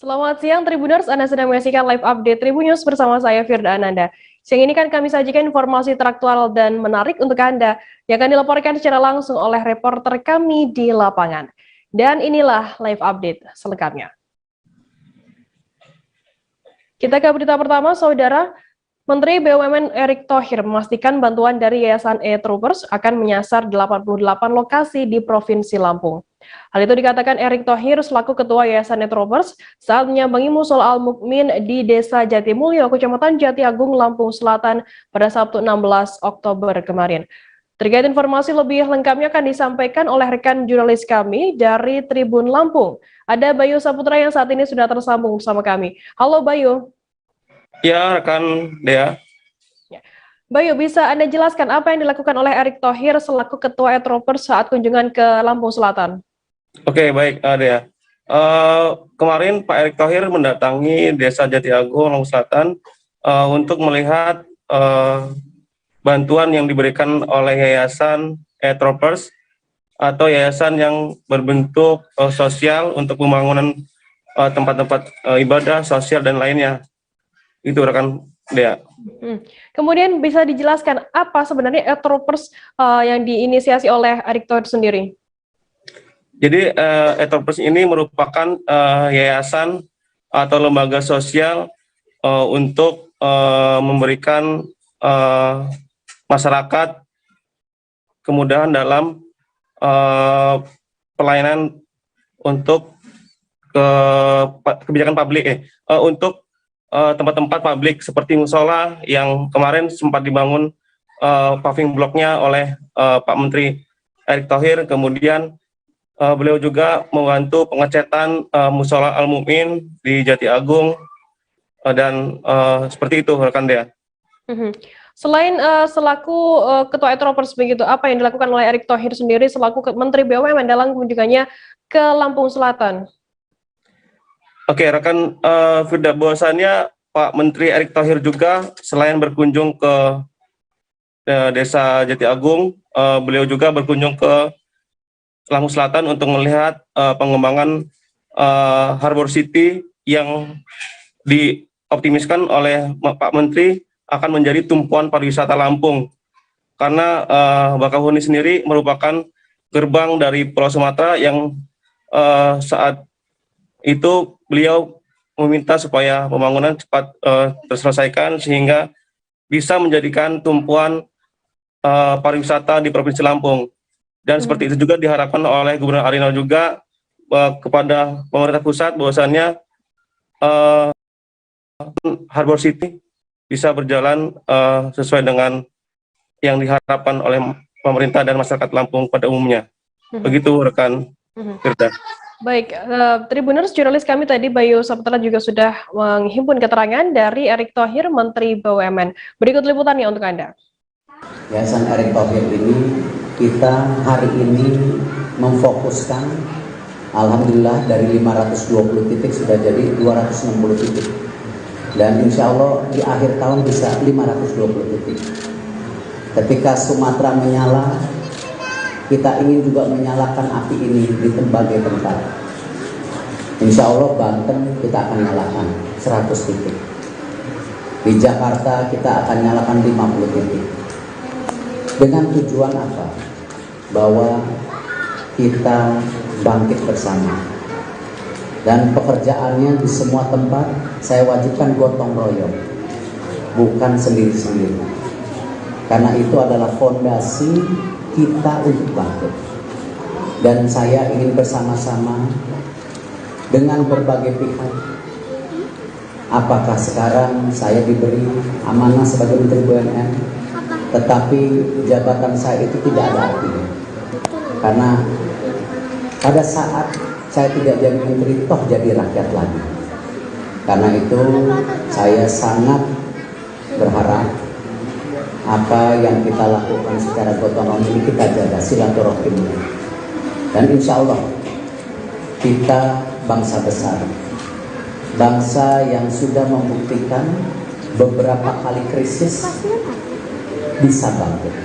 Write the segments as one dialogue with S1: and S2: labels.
S1: Selamat siang Tribuners, Anda sedang menyaksikan live update Tribun News bersama saya Firda Ananda. Siang ini kan kami sajikan informasi teraktual dan menarik untuk Anda yang akan dilaporkan secara langsung oleh reporter kami di lapangan. Dan inilah live update selengkapnya. Kita ke berita pertama, Saudara. Menteri BUMN Erick Thohir memastikan bantuan dari Yayasan E-Troopers akan menyasar 88 lokasi di Provinsi Lampung. Hal itu dikatakan Erick Thohir selaku Ketua Yayasan E-Troopers saat menyambangi Mushola Al-Mukmin di Desa Jatimulyo, Kecamatan Jati Agung, Lampung Selatan pada Sabtu 16 Oktober kemarin. Terkait informasi lebih lengkapnya akan disampaikan oleh rekan jurnalis kami dari Tribun Lampung. Ada Bayu Saputra yang saat ini sudah tersambung bersama kami. Halo Bayu.
S2: Ya, rekan Dea.
S1: Bayu, bisa Anda jelaskan apa yang dilakukan oleh Erick Thohir selaku Ketua E-Troopers saat kunjungan ke Lampung Selatan?
S2: Oke, baik, Dea. Kemarin Pak Erick Thohir mendatangi Desa Jati Agung, Lampung Selatan untuk melihat bantuan yang diberikan oleh Yayasan E-Troopers atau yayasan yang berbentuk sosial untuk pembangunan tempat-tempat ibadah, sosial, dan lainnya. Itu rekan Dea.
S1: Kemudian bisa dijelaskan apa sebenarnya E-Troopers yang diinisiasi oleh Erick Thohir sendiri?
S2: Jadi E-Troopers ini merupakan yayasan atau lembaga sosial untuk memberikan masyarakat kemudahan dalam pelayanan untuk kebijakan publik untuk tempat-tempat publik seperti musola yang kemarin sempat dibangun paving blocknya oleh Pak Menteri Erick Thohir. Kemudian beliau juga membantu pengecetan musola Al-Mukmin di Jati Agung dan seperti itu rekan Dea.
S1: Selain selaku Ketua E-Troopers begitu, apa yang dilakukan oleh Erick Thohir sendiri selaku Menteri BUMN dalam kunjungannya ke Lampung Selatan?
S2: Oke, rekan Firda, bahwasannya Pak Menteri Erick Thohir juga selain berkunjung ke Desa Jati Agung, beliau juga berkunjung ke Lampung Selatan untuk melihat pengembangan Harbor City yang dioptimiskan oleh Pak Menteri akan menjadi tumpuan pariwisata Lampung. Karena Bakauheni sendiri merupakan gerbang dari Pulau Sumatera yang saat itu beliau meminta supaya pembangunan cepat terselesaikan sehingga bisa menjadikan tumpuan pariwisata di Provinsi Lampung. Dan seperti itu juga diharapkan oleh Gubernur Arinal juga kepada pemerintah pusat bahwasannya Harbor City bisa berjalan sesuai dengan yang diharapkan oleh pemerintah dan masyarakat Lampung pada umumnya. Begitu rekan Firda.
S1: Baik, Tribuners, jurnalis kami tadi Bayu Saputra juga sudah menghimpun keterangan dari Erick Thohir, Menteri BUMN. Berikut liputannya untuk Anda.
S3: Yayasan Erick Thohir ini kita hari ini memfokuskan, alhamdulillah dari 520 titik sudah jadi 260 titik. Dan insya Allah di akhir tahun bisa 520 titik. Ketika Sumatera menyala, kita ingin juga menyalakan api ini di berbagai tempat. Insya Allah Banten kita akan nyalakan 100 titik. Di Jakarta kita akan nyalakan 50 titik. Dengan tujuan apa? Bahwa kita bangkit bersama. Dan pekerjaannya di semua tempat saya wajibkan gotong royong, bukan sendiri-sendiri. Karena itu adalah fondasi kita untuk bangkit. Dan saya ingin bersama-sama dengan berbagai pihak. Apakah sekarang saya diberi amanah sebagai Menteri BUMN, tetapi jabatan saya itu tidak ada artinya. Karena pada saat saya tidak jadi menteri, toh jadi rakyat lagi. Karena itu saya sangat berharap apa yang kita lakukan secara gotong royong ini kita jaga silaturahimnya. Dan insya Allah kita bangsa besar, bangsa yang sudah membuktikan beberapa kali krisis bisa bangkit.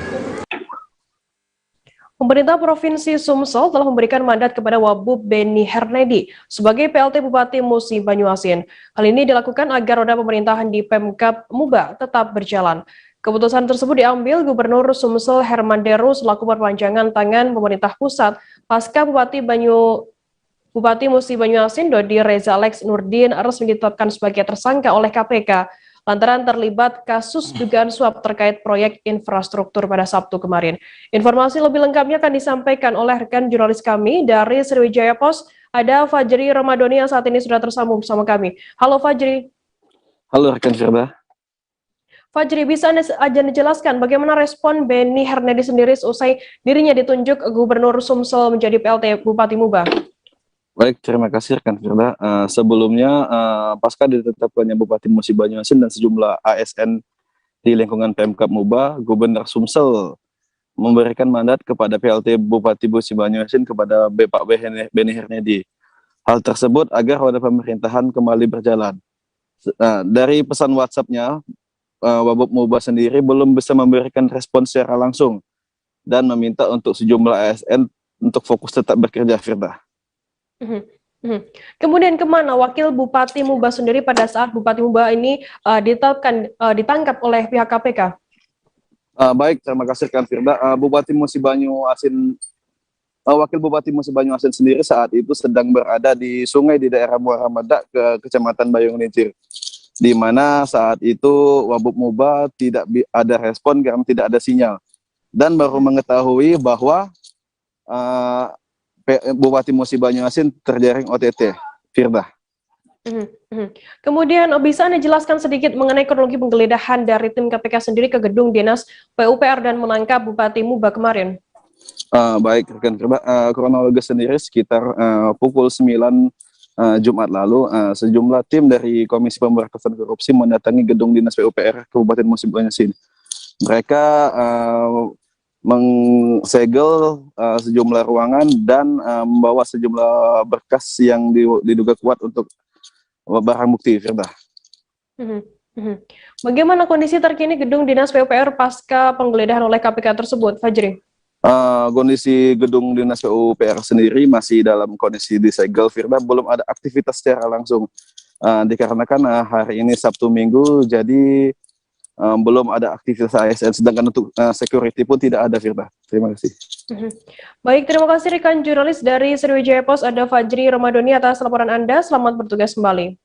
S1: Pemerintah Provinsi Sumsel telah memberikan mandat kepada Wabub Beni Hernedi sebagai PLT Bupati Musi Banyuasin. Hal ini dilakukan agar roda pemerintahan di Pemkab Muba tetap berjalan. Keputusan tersebut diambil Gubernur Sumsel Herman Deru selaku perpanjangan tangan pemerintah pusat pasca Bupati Musi Banyuasin Dodi Reza Alex Nurdin resmi ditetapkan sebagai tersangka oleh KPK lantaran terlibat kasus dugaan suap terkait proyek infrastruktur pada Sabtu kemarin. Informasi lebih lengkapnya akan disampaikan oleh rekan jurnalis kami dari Sriwijaya Post. Ada Fajri Ramadhani yang saat ini sudah tersambung bersama kami. Halo Fajri.
S4: Halo rekan Firda.
S1: Fajri, bisa Anda jelaskan bagaimana respon Beni Hernedi sendiri usai dirinya ditunjuk Gubernur Sumsel menjadi PLT Bupati Muba?
S4: Baik, terima kasih rekan Firda. Sebelumnya, pasca ditetapkannya Bupati Musi Banyuasin dan sejumlah ASN di lingkungan Pemkab Muba, Gubernur Sumsel memberikan mandat kepada PLT Bupati Musi Banyuasin kepada Bapak Beni Hernedi. Hal tersebut agar roda pemerintahan kembali berjalan. Dari pesan WhatsApp-nya, Wabub Muba sendiri belum bisa memberikan respon secara langsung dan meminta untuk sejumlah ASN untuk fokus tetap bekerja, Firda.
S1: Kemudian kemana Wakil Bupati Muba sendiri pada saat Bupati Muba ini ditangkap oleh pihak KPK?
S4: Baik, terima kasih rekan Firda. Wakil Bupati Musi Banyuasin sendiri saat itu sedang berada di sungai di daerah Muara Medak ke Kecamatan Bayung Lincir, di mana saat itu Wabub Muba tidak ada respon karena tidak ada sinyal, dan baru mengetahui bahwa Bupati Musi Banyuasin terjaring OTT, Firda.
S1: Kemudian bisa Anda jelaskan sedikit mengenai kronologi penggeledahan dari tim KPK sendiri ke gedung dinas PUPR dan menangkap Bupati Muba kemarin?
S4: Baik, rekan Firda, kronologi sendiri sekitar pukul 9 Jumat lalu, sejumlah tim dari Komisi Pemberantasan Korupsi mendatangi gedung dinas PUPR Kabupaten Musi Banyuasin. Mereka mengsegel sejumlah ruangan dan membawa sejumlah berkas yang diduga kuat untuk barang bukti, Firda.
S1: Bagaimana kondisi terkini gedung dinas PUPR pasca penggeledahan oleh KPK tersebut, Fajri?
S4: Kondisi gedung dinas PUPR sendiri masih dalam kondisi disegel, Firda. Belum ada aktivitas secara langsung, dikarenakan hari ini Sabtu Minggu, jadi belum ada aktivitas ASN, sedangkan untuk security pun tidak ada, Firda. Terima kasih.
S1: Baik, terima kasih rekan jurnalis dari Sriwijaya Post, ada Fajri Ramadhani atas laporan Anda. Selamat bertugas kembali.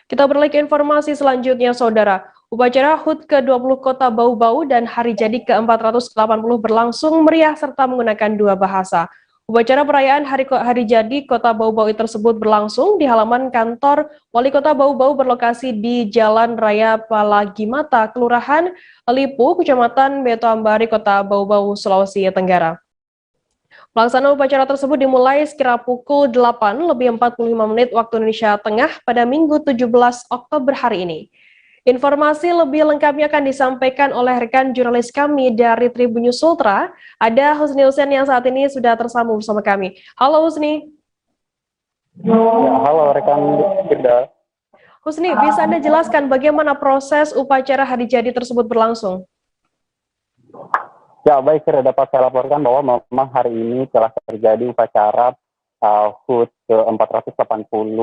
S1: Kita beralih ke informasi selanjutnya, Saudara. Upacara HUT ke-20 Kota Bau-Bau dan Hari Jadi ke-480 berlangsung meriah serta menggunakan dua bahasa. Upacara perayaan Hari Jadi Kota Bau-Bau tersebut berlangsung di halaman kantor Wali Kota Bau-Bau berlokasi di Jalan Raya Palagimata, Kelurahan Lipu, Kecamatan Beto Ambari, Kota Bau-Bau, Sulawesi Tenggara. Pelaksanaan upacara tersebut dimulai sekira pukul 8:45 waktu Indonesia Tengah pada Minggu 17 Oktober hari ini. Informasi lebih lengkapnya akan disampaikan oleh rekan jurnalis kami dari Tribun News Ultra. Ada Husni Hussein yang saat ini sudah tersambung bersama kami. Halo Husni.
S5: Ya, halo rekan Firda.
S1: Husni, bisa Anda jelaskan bagaimana proses upacara Hari Jadi tersebut berlangsung?
S5: Ya, baik, dapat saya laporkan bahwa memang hari ini telah terjadi upacara HUT ke-480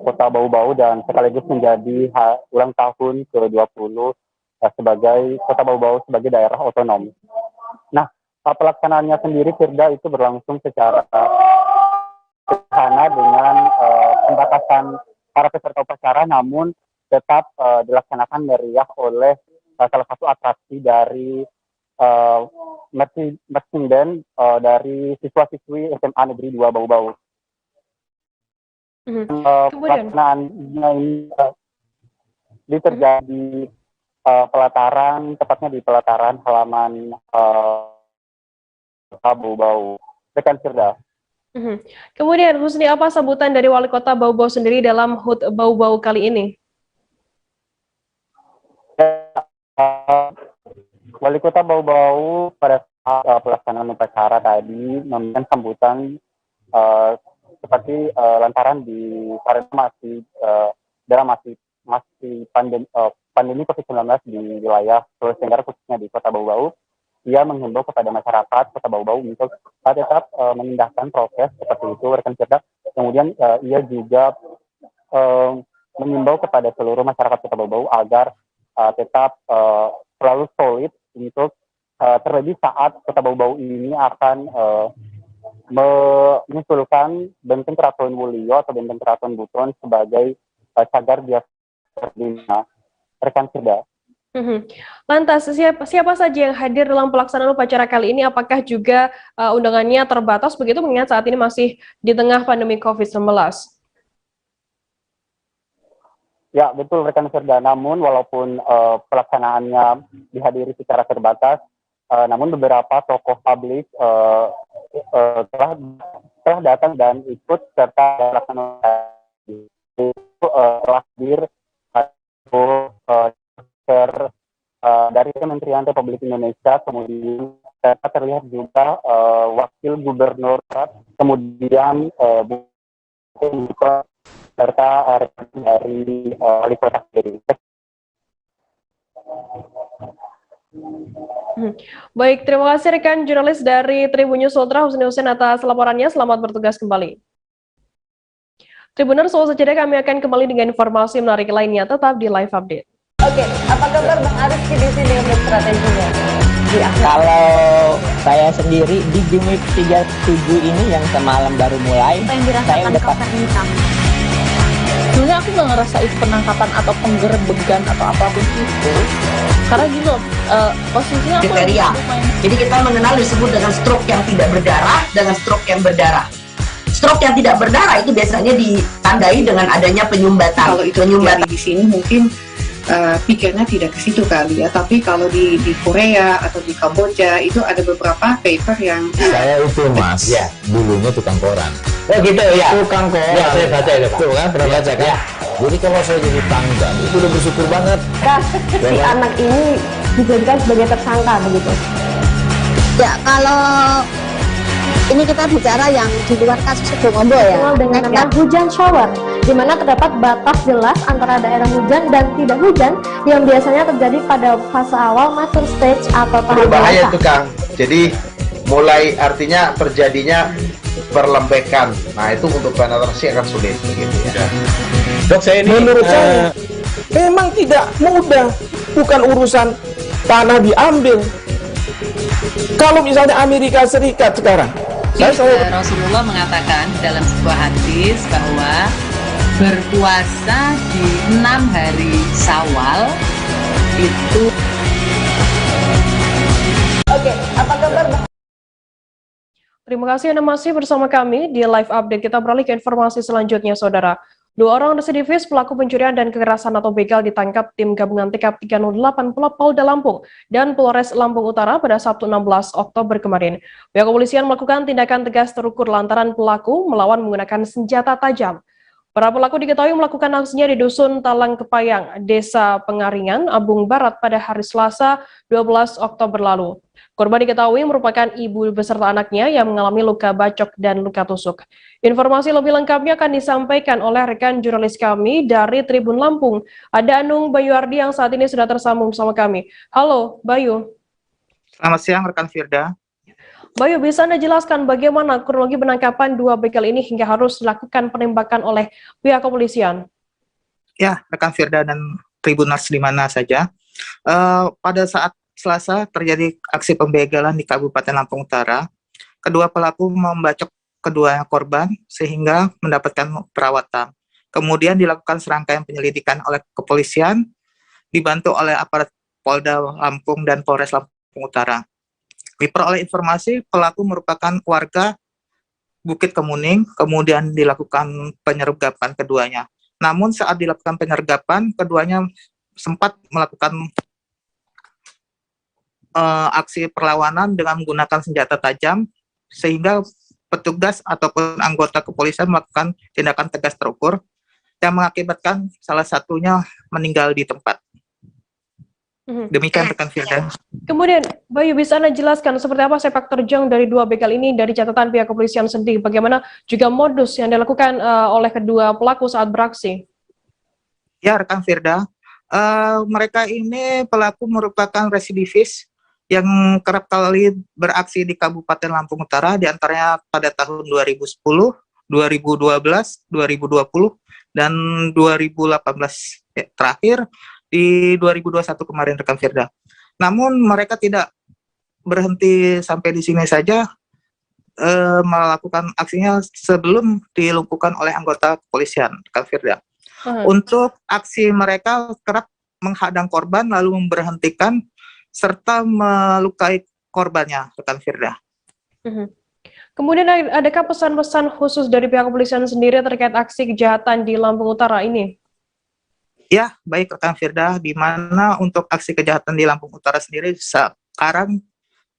S5: Kota Bau-Bau dan sekaligus menjadi ulang tahun ke-20 sebagai Kota Bau-Bau sebagai daerah otonom. Nah, pelaksanaannya sendiri, Firda, itu berlangsung secara sederhana dengan pembatasan para peserta upacara, namun tetap dilaksanakan meriah oleh salah satu atraksi dari marching band dari siswa-siswi SMA Negeri 2 Bau-Bau. Pelaksanaannya ini terjadi pelataran, tepatnya di pelataran halaman Bau-Bau. Rekan Firda.
S1: Kemudian Husni, apa sambutan dari Wali Kota Bau-Bau sendiri dalam HUT Bau-Bau kali ini?
S5: Wali Kota Bau-Bau pada saat pelaksanaan upacara tadi memberikan sambutan seperti lantaran karena masih pandemi COVID-19 di wilayah Sulawesi Tenggara, khususnya di Kota Bau-Bau. ia menghimbau kepada masyarakat Kota Bau-Bau untuk tetap memindahkan prokes seperti itu, rekan Firda. Kemudian ia juga mengimbau kepada seluruh masyarakat Kota Bau-Bau agar tetap selalu solid untuk terlebih saat Kota Bau-Bau ini akan mengusulkan Benteng Keraton Wulio atau Benteng Keraton Buton sebagai cagar biasa rekan Firda.
S1: Lantas, siapa saja yang hadir dalam pelaksanaan upacara kali ini? Apakah juga undangannya terbatas begitu mengingat saat ini masih di tengah pandemi COVID-19?
S5: Ya, betul rekan Firda. Namun walaupun pelaksanaannya dihadiri secara terbatas, namun beberapa tokoh publik telah datang dan ikut serta pelaksanaan telah hadir dari Kementerian Republik Indonesia, kemudian terlihat juga Wakil Gubernur, kemudian serta dari Wali Kota sendiri.
S1: Baik, terima kasih rekan jurnalis dari Tribun News Ultra Husni Hussein atas laporannya. Selamat bertugas kembali. Tribuners, setelah jeda kami akan kembali dengan informasi menarik lainnya. Tetap di Live Update.
S6: Oke, apa kabar Bang Arief di sini untuk strateginya?
S7: Kalau saya sendiri di Game Week 37 ini yang semalam baru mulai,
S6: Apa yang dirasakan
S7: saya udah
S6: kapan ini kamu?
S8: Sebenarnya aku nggak ngerasain penangkapan atau penggerbegan atau apapun itu, karena gini loh, posisinya aku lagi
S9: kriteria.
S8: main.
S9: Jadi kita mengenal disebut dengan stroke yang tidak berdarah dengan stroke yang berdarah. Stroke yang tidak berdarah itu biasanya ditandai dengan adanya penyumbatan.
S10: Kalau itu terjadi di sini mungkin pikirnya tidak ke situ kali ya, tapi kalau di Korea atau di Kamboja itu ada beberapa paper yang
S11: saya itu mas, ya dulunya tukang koran.
S7: Oh gitu ya, tukang koran.
S11: Ya saya baca itu Pak. Tuh kan pernah baca kan? Ya. Jadi kalau saya jadi tangga itu udah bersyukur banget.
S6: Si anak ini dijadikan sebagai tersangka begitu.
S12: Ya, kalau ini kita bicara yang di luar kasus Sukombo ya.
S6: Dengan nama hujan shower, di mana terdapat batas jelas antara daerah hujan dan tidak hujan yang biasanya terjadi pada fase awal mature stage atau tahap
S11: Berbahaya
S6: dewasa.
S11: itu Kang. Jadi mulai artinya terjadinya perlembekan. Nah itu untuk penetrasi akan sulit gitu ya.
S13: Dok, saya ini menurut saya memang tidak mudah, bukan urusan tanah diambil. Kalau misalnya Amerika Serikat sekarang,
S14: Rasulullah mengatakan dalam sebuah hadis bahwa berpuasa di 6 hari Syawal itu.
S6: Oke, apa kabar Bang?
S1: Terima kasih Anda masih bersama kami di Live Update. Kita beralih ke informasi selanjutnya, Saudara. 2 orang residivis pelaku pencurian dan kekerasan atau begal ditangkap tim gabungan TKP 308 Polda Lampung dan Polres Lampung Utara pada Sabtu 16 Oktober kemarin. Pihak kepolisian melakukan tindakan tegas terukur lantaran pelaku melawan menggunakan senjata tajam. Para pelaku diketahui melakukan aksinya di Dusun Talang Kepayang, Desa Pengaringan, Ambung Barat pada hari Selasa 12 Oktober lalu. Korban diketahui merupakan ibu beserta anaknya yang mengalami luka bacok dan luka tusuk. Informasi lebih lengkapnya akan disampaikan oleh rekan jurnalis kami dari Tribun Lampung. Ada Anung Bayuardi yang saat ini sudah tersambung bersama kami. Halo, Bayu.
S15: Selamat siang, rekan Firda.
S1: Bayu, bisa Anda jelaskan bagaimana kronologi penangkapan 2 begal ini hingga harus dilakukan penembakan oleh pihak kepolisian?
S15: Ya, rekan Firda dan Tribuners di mana saja. Pada saat Selasa terjadi aksi pembegalan di Kabupaten Lampung Utara. Kedua pelaku membacok kedua korban sehingga mendapatkan perawatan. Kemudian dilakukan serangkaian penyelidikan oleh kepolisian, dibantu oleh aparat Polda Lampung dan Polres Lampung Utara. Diperoleh informasi pelaku merupakan warga Bukit Kemuning, kemudian dilakukan penyergapan keduanya. Namun saat dilakukan penyergapan, keduanya sempat melakukan aksi perlawanan dengan menggunakan senjata tajam, sehingga petugas ataupun anggota kepolisian melakukan tindakan tegas terukur yang mengakibatkan salah satunya meninggal di tempat. Demikian rekan Firda.
S1: Kemudian, Bayu, bisa Anda jelaskan seperti apa sepak terjang dari 2 begal ini dari catatan pihak kepolisian sendiri? Bagaimana juga modus yang dilakukan oleh kedua pelaku saat beraksi?
S15: Ya, rekan Firda, mereka ini pelaku merupakan residivis yang kerap kali beraksi di Kabupaten Lampung Utara, diantaranya pada tahun 2010, 2012, 2020, dan 2018 terakhir di 2021 kemarin rekan Firda. Namun mereka tidak berhenti sampai di sini saja, melakukan aksinya sebelum dilumpuhkan oleh anggota kepolisian, rekan Firda. Untuk aksi mereka kerap menghadang korban lalu memberhentikan serta melukai korbannya, rekan Firda.
S1: Kemudian adakah pesan-pesan khusus dari pihak kepolisian sendiri terkait aksi kejahatan di Lampung Utara ini?
S15: Ya, baik rekan Firda, di mana untuk aksi kejahatan di Lampung Utara sendiri sekarang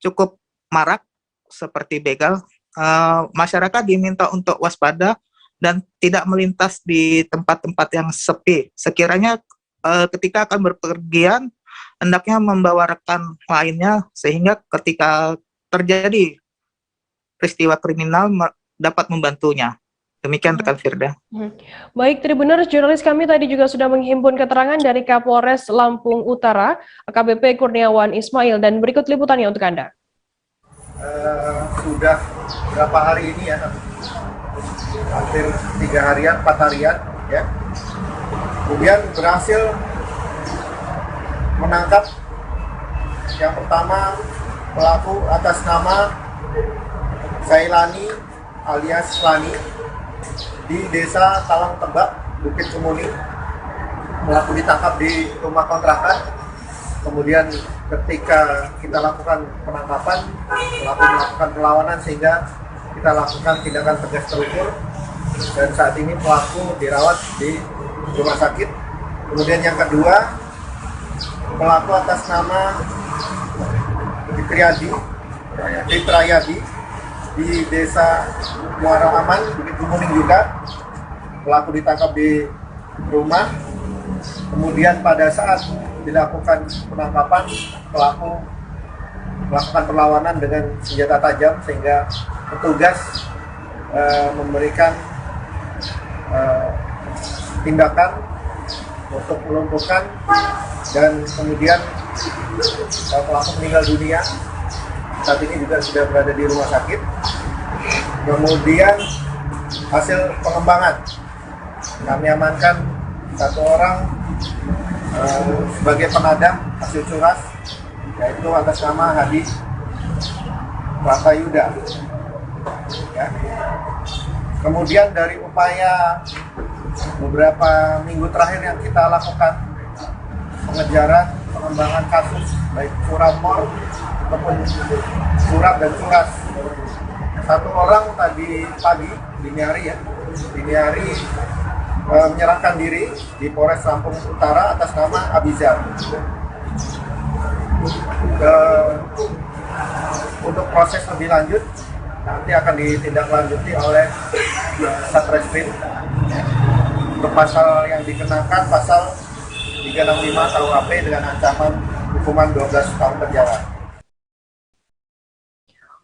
S15: cukup marak seperti begal. Masyarakat diminta untuk waspada dan tidak melintas di tempat-tempat yang sepi. Sekiranya ketika akan berpergian, hendaknya membawa rekan lainnya sehingga ketika terjadi peristiwa kriminal dapat membantunya. Demikian rekan Firda.
S1: Baik, Tribuners, jurnalis kami tadi juga sudah menghimpun keterangan dari Kapolres Lampung Utara, AKBP Kurniawan Ismail, dan berikut liputannya untuk Anda.
S16: Sudah berapa hari ini ya, hampir 3 harian, 4 harian ya, kemudian berhasil menangkap yang pertama pelaku atas nama Zailani alias Lani di Desa Talang Tebak, Bukit Kemuning. Pelaku ditangkap di rumah kontrakan. Kemudian ketika kita lakukan penangkapan, pelaku melakukan perlawanan sehingga kita lakukan tindakan tegas terukur. Dan saat ini pelaku dirawat di rumah sakit. Kemudian yang kedua, pelaku atas nama Fitrayadi di Desa Muara Aman, Bukit Kemuning juga. Pelaku ditangkap di rumah. Kemudian pada saat dilakukan penangkapan, pelaku melakukan perlawanan dengan senjata tajam sehingga petugas memberikan tindakan untuk melumpuhkan dan kemudian pelaku meninggal dunia. Saat ini juga sudah berada di rumah sakit. Kemudian hasil pengembangan, kami amankan 1 orang sebagai penadang hasil curas, yaitu atas nama Hadi Pratayuda. Ya. Kemudian dari upaya beberapa minggu terakhir yang kita lakukan pengejaran, pengembangan kasus baik curanmor ataupun surat dan curas. 1 orang tadi pagi dini hari menyerahkan diri di Polres Lampung Utara atas nama Abizar. Untuk proses lebih lanjut nanti akan ditindaklanjuti oleh Satreskrim. Untuk pasal yang dikenakan pasal 365 KUHP dengan ancaman hukuman 12 tahun penjara.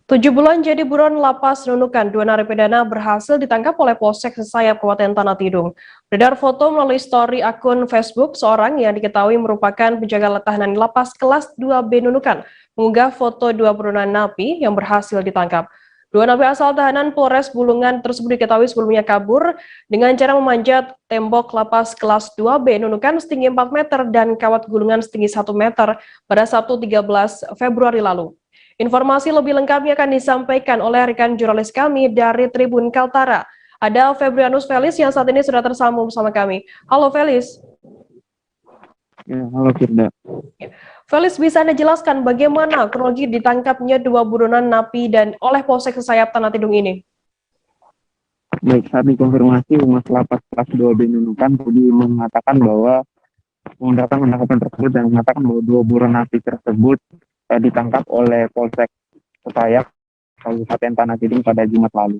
S1: 7 bulan jadi buron lapas Nunukan, 2 narapidana berhasil ditangkap oleh Polsek Sesayap Kabupaten Tanah Tidung. Beredar foto melalui story akun Facebook seorang yang diketahui merupakan penjaga tahanan lapas kelas 2B Nunukan mengunggah foto 2 buronan napi yang berhasil ditangkap. 2 napi asal tahanan Polres Bulungan tersebut diketahui sebelumnya kabur dengan cara memanjat tembok lapas kelas 2B Nunukan setinggi 4 meter dan kawat gulungan setinggi 1 meter pada Sabtu 13 Februari lalu. Informasi lebih lengkapnya akan disampaikan oleh rekan jurnalis kami dari Tribun Kaltara. Ada Febrianus Felis yang saat ini sudah tersambung bersama kami. Halo Felis.
S17: Ya, halo Firda.
S1: Felis, bisa Anda jelaskan bagaimana kronologi ditangkapnya 2 buronan napi dan oleh Polsek Sesayap Tanah Tidung ini?
S17: Baik, saat dikonfirmasi Humas Lapas kelas 2B Nunukan Budi mengatakan bahwa penangkapan tersebut dan mengatakan bahwa 2 buronan napi tersebut ditangkap oleh Polsek Sesayap Kabupaten Tanah Tidung pada Jumat lalu.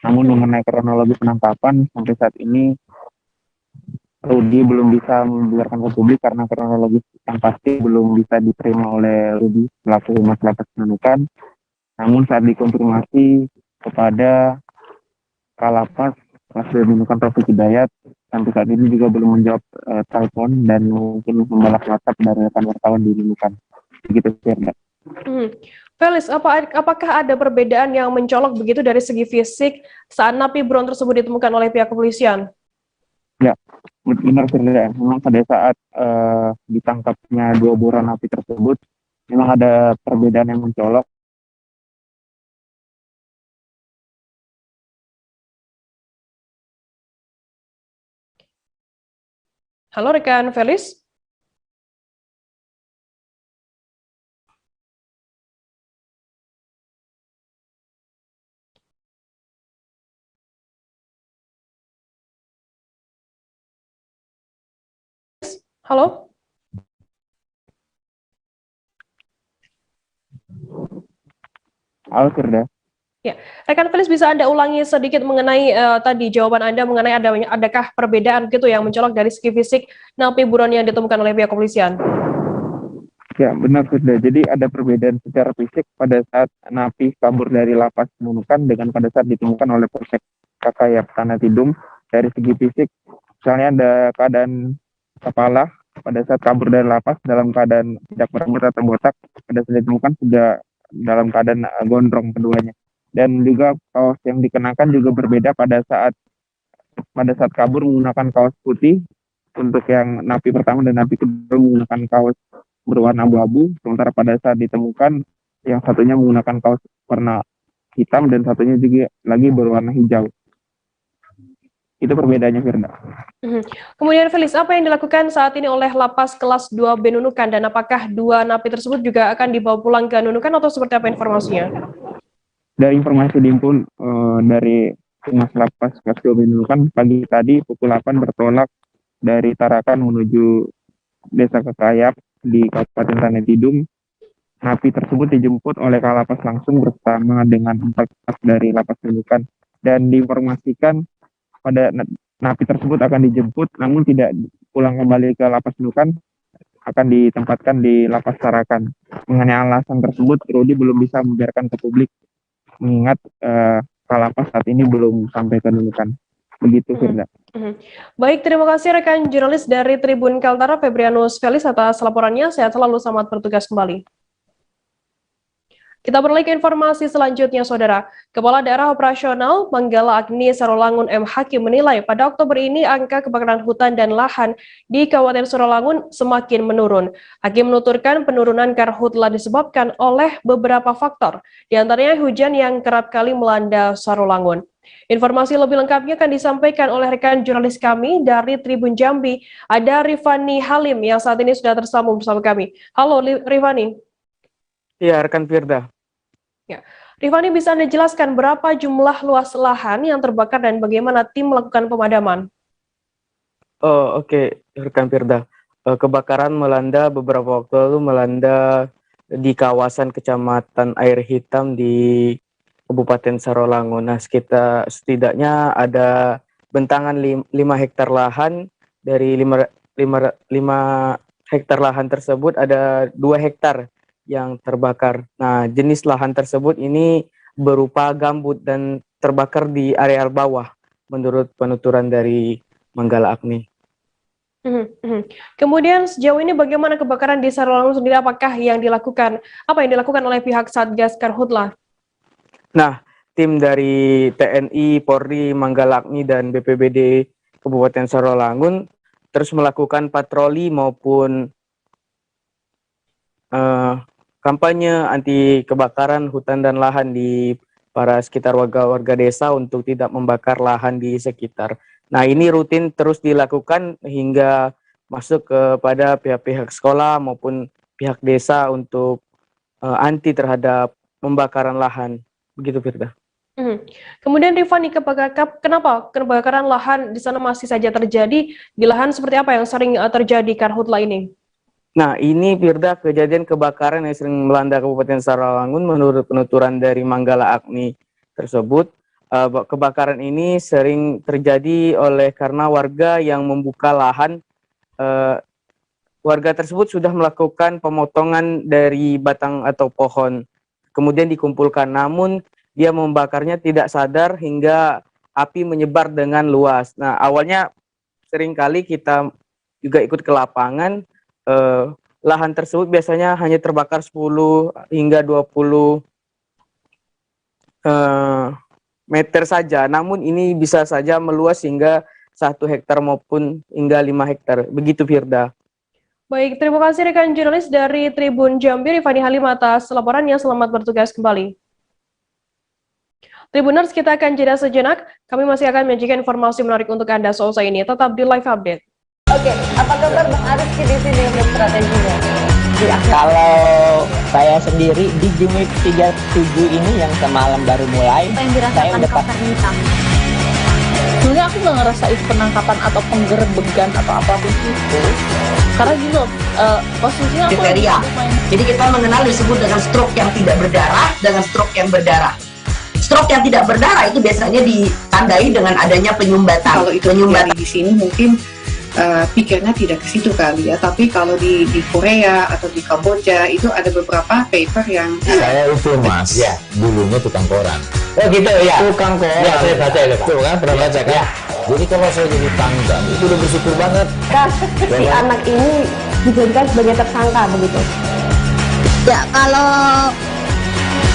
S17: Namun mengenai kronologi penangkapan sampai saat ini Rudi belum bisa membiarkan ke publik karena kronologi yang pasti belum bisa diterima oleh Rudi selaku Humas Lapas Nunukan. Namun saat dikonfirmasi kepada Kalapas kelas 2 Nunukan Taufik Hidayat, sampai saat ini juga belum menjawab telepon dan mungkin membalas WhatsApp dari rekan wartawan di Nunukan. Begitu, Firda.
S1: Felis, apakah ada perbedaan yang mencolok begitu dari segi fisik saat napi buron tersebut ditemukan oleh pihak kepolisian?
S17: Ya, benar Firda. Memang pada saat ditangkapnya 2 buron napi tersebut, memang ada perbedaan yang mencolok.
S1: Halo rekan Felis. Halo.
S17: Halo Firda.
S1: Ya, rekan Felis, bisa Anda ulangi sedikit mengenai tadi jawaban Anda mengenai adakah perbedaan gitu yang mencolok dari segi fisik napi buron yang ditemukan oleh pihak kepolisian?
S17: Ya, benar Firda. Jadi ada perbedaan secara fisik pada saat napi kabur dari lapas Nunukan dengan pada saat ditemukan oleh Polsek Kakayap Tanah Tidung. Dari segi fisik, misalnya ada keadaan kepala pada saat kabur dari lapas dalam keadaan tidak berambut atau botak, pada saat ditemukan sudah dalam keadaan gondrong keduanya. Dan juga kaos yang dikenakan juga berbeda pada saat kabur menggunakan kaos putih, untuk yang napi pertama dan napi kedua menggunakan kaos berwarna abu-abu, sementara pada saat ditemukan yang satunya menggunakan kaos warna hitam dan satunya juga lagi berwarna hijau. Itu perbedaannya, Firda.
S1: Kemudian Felis, apa yang dilakukan saat ini oleh Lapas Kelas 2B Nunukan, dan apakah 2 napi tersebut juga akan dibawa pulang ke Nunukan atau seperti apa informasinya?
S17: Dari informasi dihimpun dari Humas Lapas Kelas 2B Nunukan, pagi tadi pukul 8 bertolak dari Tarakan menuju Desa Kakayap di Kabupaten Tanah Tidung. Napi tersebut dijemput oleh Kalapas langsung bersama dengan 4 staf dari Lapas Nunukan, dan diinformasikan pada napi tersebut akan dijemput namun tidak pulang kembali ke Lapas Nunukan, akan ditempatkan di Lapas Tarakan. Mengenai alasan tersebut, Rudi belum bisa membiarkan ke publik mengingat Kalapas saat ini belum sampai ke Nunukan. Begitu, Firda.
S1: Baik, terima kasih rekan jurnalis dari Tribun Kaltara, Febrianus Felis, atas laporannya. Sehat selalu, selamat bertugas kembali. Kita beralih ke informasi selanjutnya, Saudara. Kepala Daerah Operasional Manggala Agni Sarolangun M. Hakim menilai pada Oktober ini angka kebakaran hutan dan lahan di Kabupaten Sarolangun semakin menurun. Hakim menuturkan penurunan karhutla disebabkan oleh beberapa faktor, diantaranya hujan yang kerap kali melanda Sarolangun. Informasi lebih lengkapnya akan disampaikan oleh rekan jurnalis kami dari Tribun Jambi, ada Rifani Halim yang saat ini sudah tersambung bersama kami. Halo Rifani.
S18: Iya, rekan Firda.
S1: Ya, Rifani, bisa Anda jelaskan berapa jumlah luas lahan yang terbakar dan bagaimana tim melakukan pemadaman?
S18: Oh, oke, rekan Firda. Kebakaran melanda beberapa waktu lalu di kawasan Kecamatan Air Hitam di Kabupaten Sarolangun. Nah, setidaknya ada bentangan 5 hektar lahan. Dari 5 hektar lahan tersebut ada 2 hektar yang terbakar. Nah, jenis lahan tersebut ini berupa gambut dan terbakar di areal bawah, menurut penuturan dari Manggala Agni.
S1: Kemudian sejauh ini bagaimana kebakaran di Sarolangun sendiri? Apa yang dilakukan oleh pihak Satgas Karhutla?
S18: Nah, tim dari TNI, Polri, Manggala Agni, dan BPBD Kabupaten Sarolangun terus melakukan patroli maupun kampanye anti kebakaran hutan dan lahan di para sekitar warga desa untuk tidak membakar lahan di sekitar. Nah, ini rutin terus dilakukan hingga masuk kepada pihak-pihak sekolah maupun pihak desa untuk anti terhadap pembakaran lahan. Begitu, Firda.
S1: Kemudian Rifani, kenapa kebakaran lahan di sana masih saja terjadi? Di lahan seperti apa yang sering terjadi karhutla ini?
S18: Nah, ini Firda, kejadian kebakaran yang sering melanda Kabupaten Sarolangun menurut penuturan dari Manggala Agni tersebut. Kebakaran ini sering terjadi karena warga yang membuka lahan. Warga tersebut sudah melakukan pemotongan dari batang atau pohon, kemudian dikumpulkan, namun dia membakarnya tidak sadar hingga api menyebar dengan luas. Nah, awalnya seringkali kita juga ikut ke lapangan, lahan tersebut biasanya hanya terbakar 10 hingga 20 meter saja, namun ini bisa saja meluas hingga 1 hektar maupun hingga 5 hektar. Begitu Firda.
S1: Baik, terima kasih rekan jurnalis dari Tribun Jambi, Rifani Halim atas laporannya. Selamat bertugas kembali. Tribuners, kita akan jeda sejenak. Kami masih akan menyajikan informasi menarik untuk Anda seusai ini. Tetap di Live Update.
S12: Oke, apa kabar Bang Ariski di sini untuk strateginya?
S7: Kalau saya sendiri di Jumip 37 ini yang semalam baru mulai, saya udah
S8: sebenarnya aku nggak ngerasain penangkapan atau penggerebegan atau apapun itu, karena gini loh, posisinya aku
S9: kriteria. Jadi kita mengenal disebut dengan stroke yang tidak berdarah dengan stroke yang berdarah. Stroke yang tidak berdarah itu biasanya ditandai dengan adanya penyumbatan.
S10: Kalau itu terjadi di sini mungkin pikirnya tidak ke situ kali ya, tapi kalau di Korea atau di Kamboja itu ada beberapa paper yang
S19: saya itu mas, ya dulunya tukang koran. Oh gitu ya, tukang koran. Ya saya baca ya Pak. Tuh kan pernah baca kan? Ya. Jadi kalau saya jadi tangga itu udah bersyukur banget.
S6: Si anak ini dijadikan sebagai tersangka begitu.
S12: Ya kalau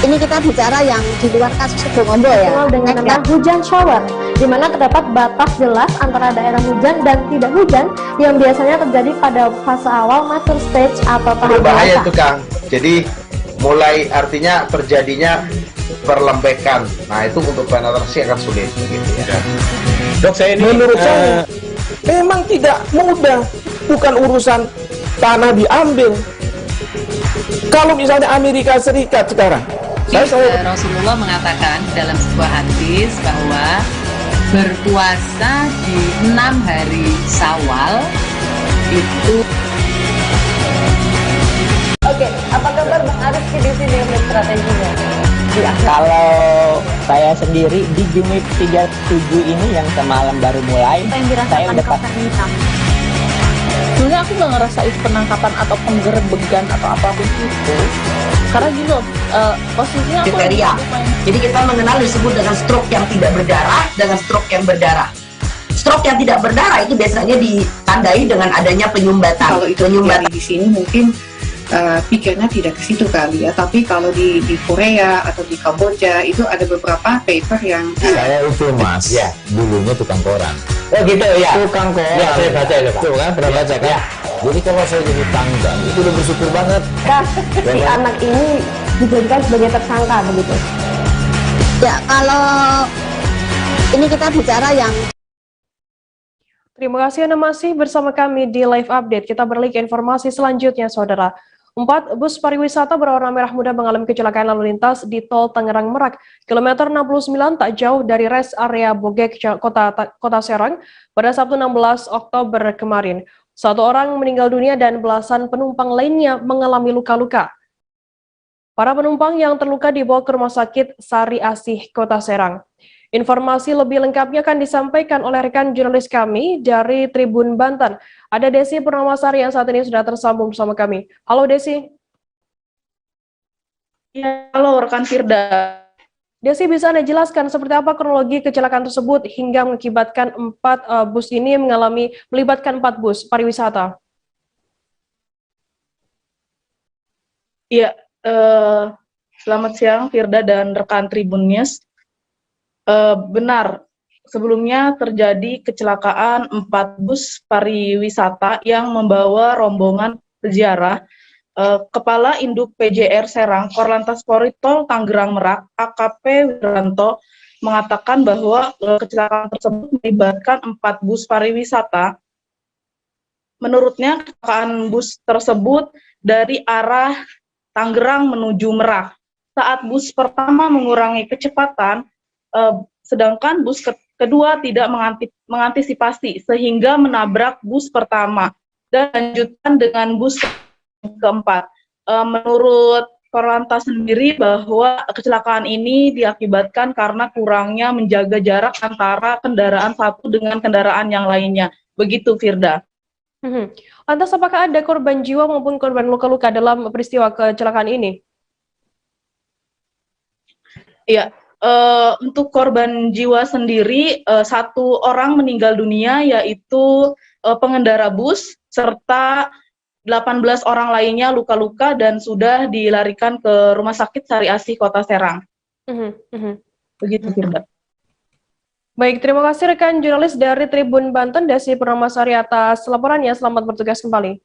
S12: ini kita bicara yang di luar kasus Sibolombo ya.
S6: Dengan nama hujan shower, di mana terdapat batas jelas antara daerah hujan dan tidak hujan yang biasanya terjadi pada fase awal mature stage atau tahap
S11: Berbahaya
S6: dewasa.
S11: tuh Kang. Jadi mulai artinya terjadinya perlembekan. Nah itu untuk penetrasi akan sulit gitu ya.
S13: Dok, saya ini menurut saya memang tidak mudah, bukan urusan tanah diambil. Kalau misalnya Amerika Serikat sekarang,
S14: Rasulullah mengatakan dalam sebuah hadis bahwa berpuasa di 6 hari Syawal itu.
S12: Oke, apa kabar Bang Ariski di sini untuk strateginya?
S7: Kalau saya sendiri di Jumip 37 ini yang semalam baru mulai, saya udah
S8: sebenarnya aku nggak ngerasain penangkapan atau penggerebegan atau apapun itu, karena gini loh, posisinya aku
S9: kriteria. Jadi kita mengenal disebut dengan stroke yang tidak berdarah dengan stroke yang berdarah. Stroke yang tidak berdarah itu biasanya ditandai dengan adanya penyumbatan.
S10: Kalau itu terjadi di sini mungkin pikirnya tidak ke situ kali ya, tapi kalau di Korea atau di Kamboja itu ada beberapa paper yang
S19: saya itu mas, ya dulunya tukang koran.
S13: oh gitu ya,
S19: Tukang koran.
S13: Ya saya baca ya Pak.
S19: Tuh kan pernah baca kan?
S13: Ya.
S19: Jadi kalau saya jadi tangga itu udah bersyukur banget.
S6: Si anak ini dijadikan sebagai tersangka begitu.
S12: Ya kalau ini kita bicara yang
S1: Terima kasih Anda masih bersama kami di Live Update. Kita beralih ke informasi selanjutnya, Saudara. 4 bus pariwisata berwarna merah muda mengalami kecelakaan lalu lintas di Tol Tangerang Merak, kilometer 69 tak jauh dari rest area Bogek, Kota Serang, pada Sabtu 16 Oktober kemarin. 1 orang meninggal dunia dan belasan penumpang lainnya mengalami luka-luka. Para penumpang yang terluka dibawa ke Rumah Sakit Sari Asih, Kota Serang. Informasi lebih lengkapnya akan disampaikan oleh rekan jurnalis kami dari Tribun Banten. Ada Desi Purnamasari yang saat ini sudah tersambung bersama kami. Halo Desi.
S8: Ya, halo rekan Firda.
S1: Desi, bisa Anda jelaskan seperti apa kronologi kecelakaan tersebut hingga mengakibatkan 4 bus ini melibatkan 4 bus pariwisata?
S8: Iya, selamat siang Firda dan rekan Tribun News. Benar, sebelumnya terjadi kecelakaan 4 bus pariwisata yang membawa rombongan peziarah. Kepala Induk PJR Serang Korlantas Polri Tol Tangerang Merak, AKP Wiranto, mengatakan bahwa kecelakaan tersebut melibatkan 4 bus pariwisata. Menurutnya, kecelakaan bus tersebut dari arah Tangerang menuju Merak. Saat bus pertama mengurangi kecepatan, sedangkan bus kedua tidak mengantisipasi sehingga menabrak bus pertama dan lanjutkan dengan bus keempat. Menurut Korlantas sendiri bahwa kecelakaan ini diakibatkan karena kurangnya menjaga jarak antara kendaraan satu dengan kendaraan yang lainnya. Begitu Firda.
S1: Lantas apakah ada korban jiwa maupun korban luka-luka dalam peristiwa kecelakaan ini?
S8: Iya. Untuk korban jiwa sendiri, 1 orang meninggal dunia yaitu pengendara bus serta 18 orang lainnya luka-luka dan sudah dilarikan ke Rumah Sakit Sari Asih Kota Serang. Begitu, Firda.
S1: Baik, terima kasih rekan jurnalis dari Tribun Banten, Desi Purnamasari atas laporannya. Selamat bertugas kembali.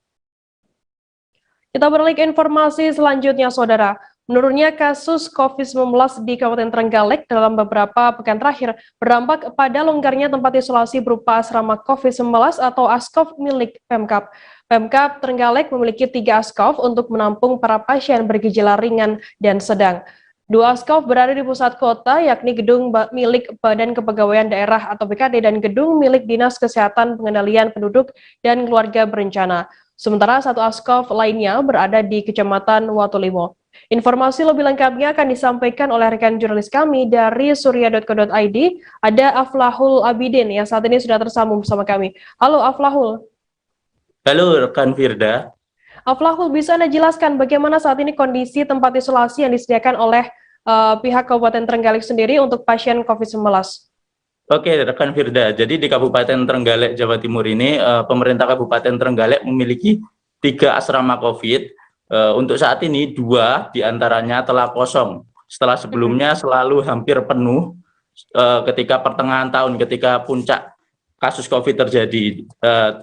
S1: Kita beralih ke informasi selanjutnya, Saudara. Menurunnya kasus COVID-19 di Kabupaten Trenggalek dalam beberapa pekan terakhir berdampak pada longgarnya tempat isolasi berupa asrama COVID-19 atau ASKOF milik Pemkab. Pemkab Trenggalek memiliki 3 ASKOF untuk menampung para pasien bergejala ringan dan sedang. 2 ASKOF berada di pusat kota, yakni gedung milik Badan Kepegawaian Daerah atau BKD dan gedung milik Dinas Kesehatan Pengendalian Penduduk dan Keluarga Berencana. Sementara 1 ASKOF lainnya berada di Kecamatan Watulimo. Informasi lebih lengkapnya akan disampaikan oleh rekan jurnalis kami dari surya.co.id. Ada Aflahul Abidin yang saat ini sudah tersambung bersama kami. Halo Aflahul.
S20: Halo rekan Firda.
S1: Aflahul, bisa Anda jelaskan bagaimana saat ini kondisi tempat isolasi yang disediakan oleh pihak Kabupaten Trenggalek sendiri untuk pasien COVID-19?
S20: Oke, rekan Firda. Jadi di Kabupaten Trenggalek, Jawa Timur ini, pemerintah Kabupaten Trenggalek memiliki 3 asrama COVID. Untuk saat ini 2 diantaranya telah kosong. Setelah sebelumnya selalu hampir penuh ketika pertengahan tahun, ketika puncak kasus COVID terjadi. 2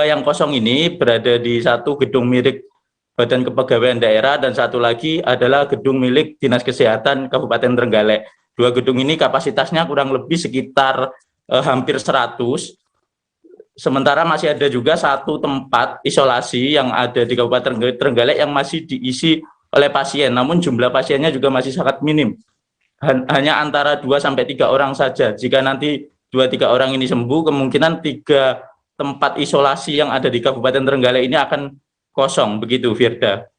S20: yang kosong ini berada di 1 gedung milik Badan Kepegawaian Daerah dan 1 lagi adalah gedung milik Dinas Kesehatan Kabupaten Trenggalek. 2 gedung ini kapasitasnya kurang lebih sekitar hampir 100. Sementara masih ada juga 1 tempat isolasi yang ada di Kabupaten Trenggalek yang masih diisi oleh pasien, namun jumlah pasiennya juga masih sangat minim. Hanya antara 2-3 orang saja. Jika nanti 2-3 orang ini sembuh, kemungkinan 3 tempat isolasi yang ada di Kabupaten Trenggalek ini akan kosong, begitu Firda.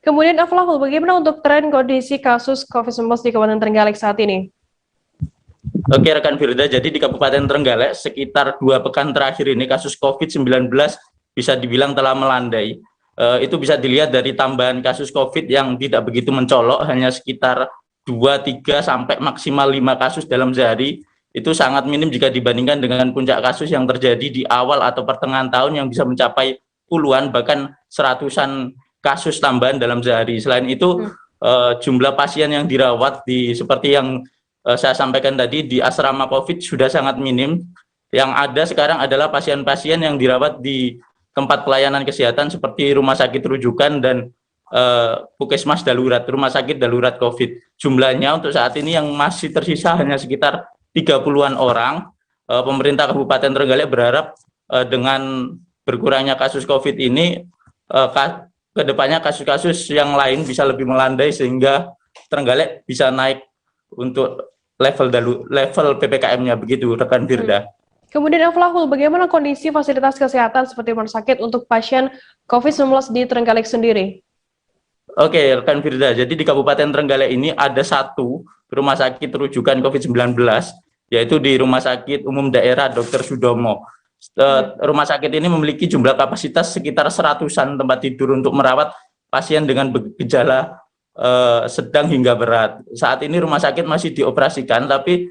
S1: Kemudian Aflahul, bagaimana untuk tren kondisi kasus COVID-19 di Kabupaten Trenggalek saat ini?
S20: Oke rekan Firda, jadi di Kabupaten Trenggalek sekitar 2 pekan terakhir ini kasus COVID-19 bisa dibilang telah melandai. Itu bisa dilihat dari tambahan kasus COVID yang tidak begitu mencolok, hanya sekitar 2-3 sampai maksimal 5 kasus dalam sehari. Itu sangat minim jika dibandingkan dengan puncak kasus yang terjadi di awal atau pertengahan tahun yang bisa mencapai puluhan bahkan seratusan kasus tambahan dalam sehari. Selain itu jumlah pasien yang dirawat seperti yang saya sampaikan tadi di asrama COVID sudah sangat minim. Yang ada sekarang adalah pasien-pasien yang dirawat di tempat pelayanan kesehatan seperti rumah sakit rujukan dan puskesmas darurat, rumah sakit darurat COVID. Jumlahnya untuk saat ini yang masih tersisa hanya sekitar 30-an orang. Pemerintah Kabupaten Trenggalek berharap dengan berkurangnya kasus COVID ini, ke depannya kasus-kasus yang lain bisa lebih melandai sehingga Trenggalek bisa naik untuk level PPKM-nya, begitu rekan Firda.
S1: Kemudian Aflahul, bagaimana kondisi fasilitas kesehatan seperti rumah sakit untuk pasien COVID-19 di Trenggalek sendiri?
S20: Oke rekan Firda, jadi di Kabupaten Trenggalek ini ada 1 rumah sakit rujukan COVID-19, yaitu di Rumah Sakit Umum Daerah Dr. Sudomo. Rumah sakit ini memiliki jumlah kapasitas sekitar 100-an tempat tidur untuk merawat pasien dengan gejala sedang hingga berat. Saat ini rumah sakit masih dioperasikan, tapi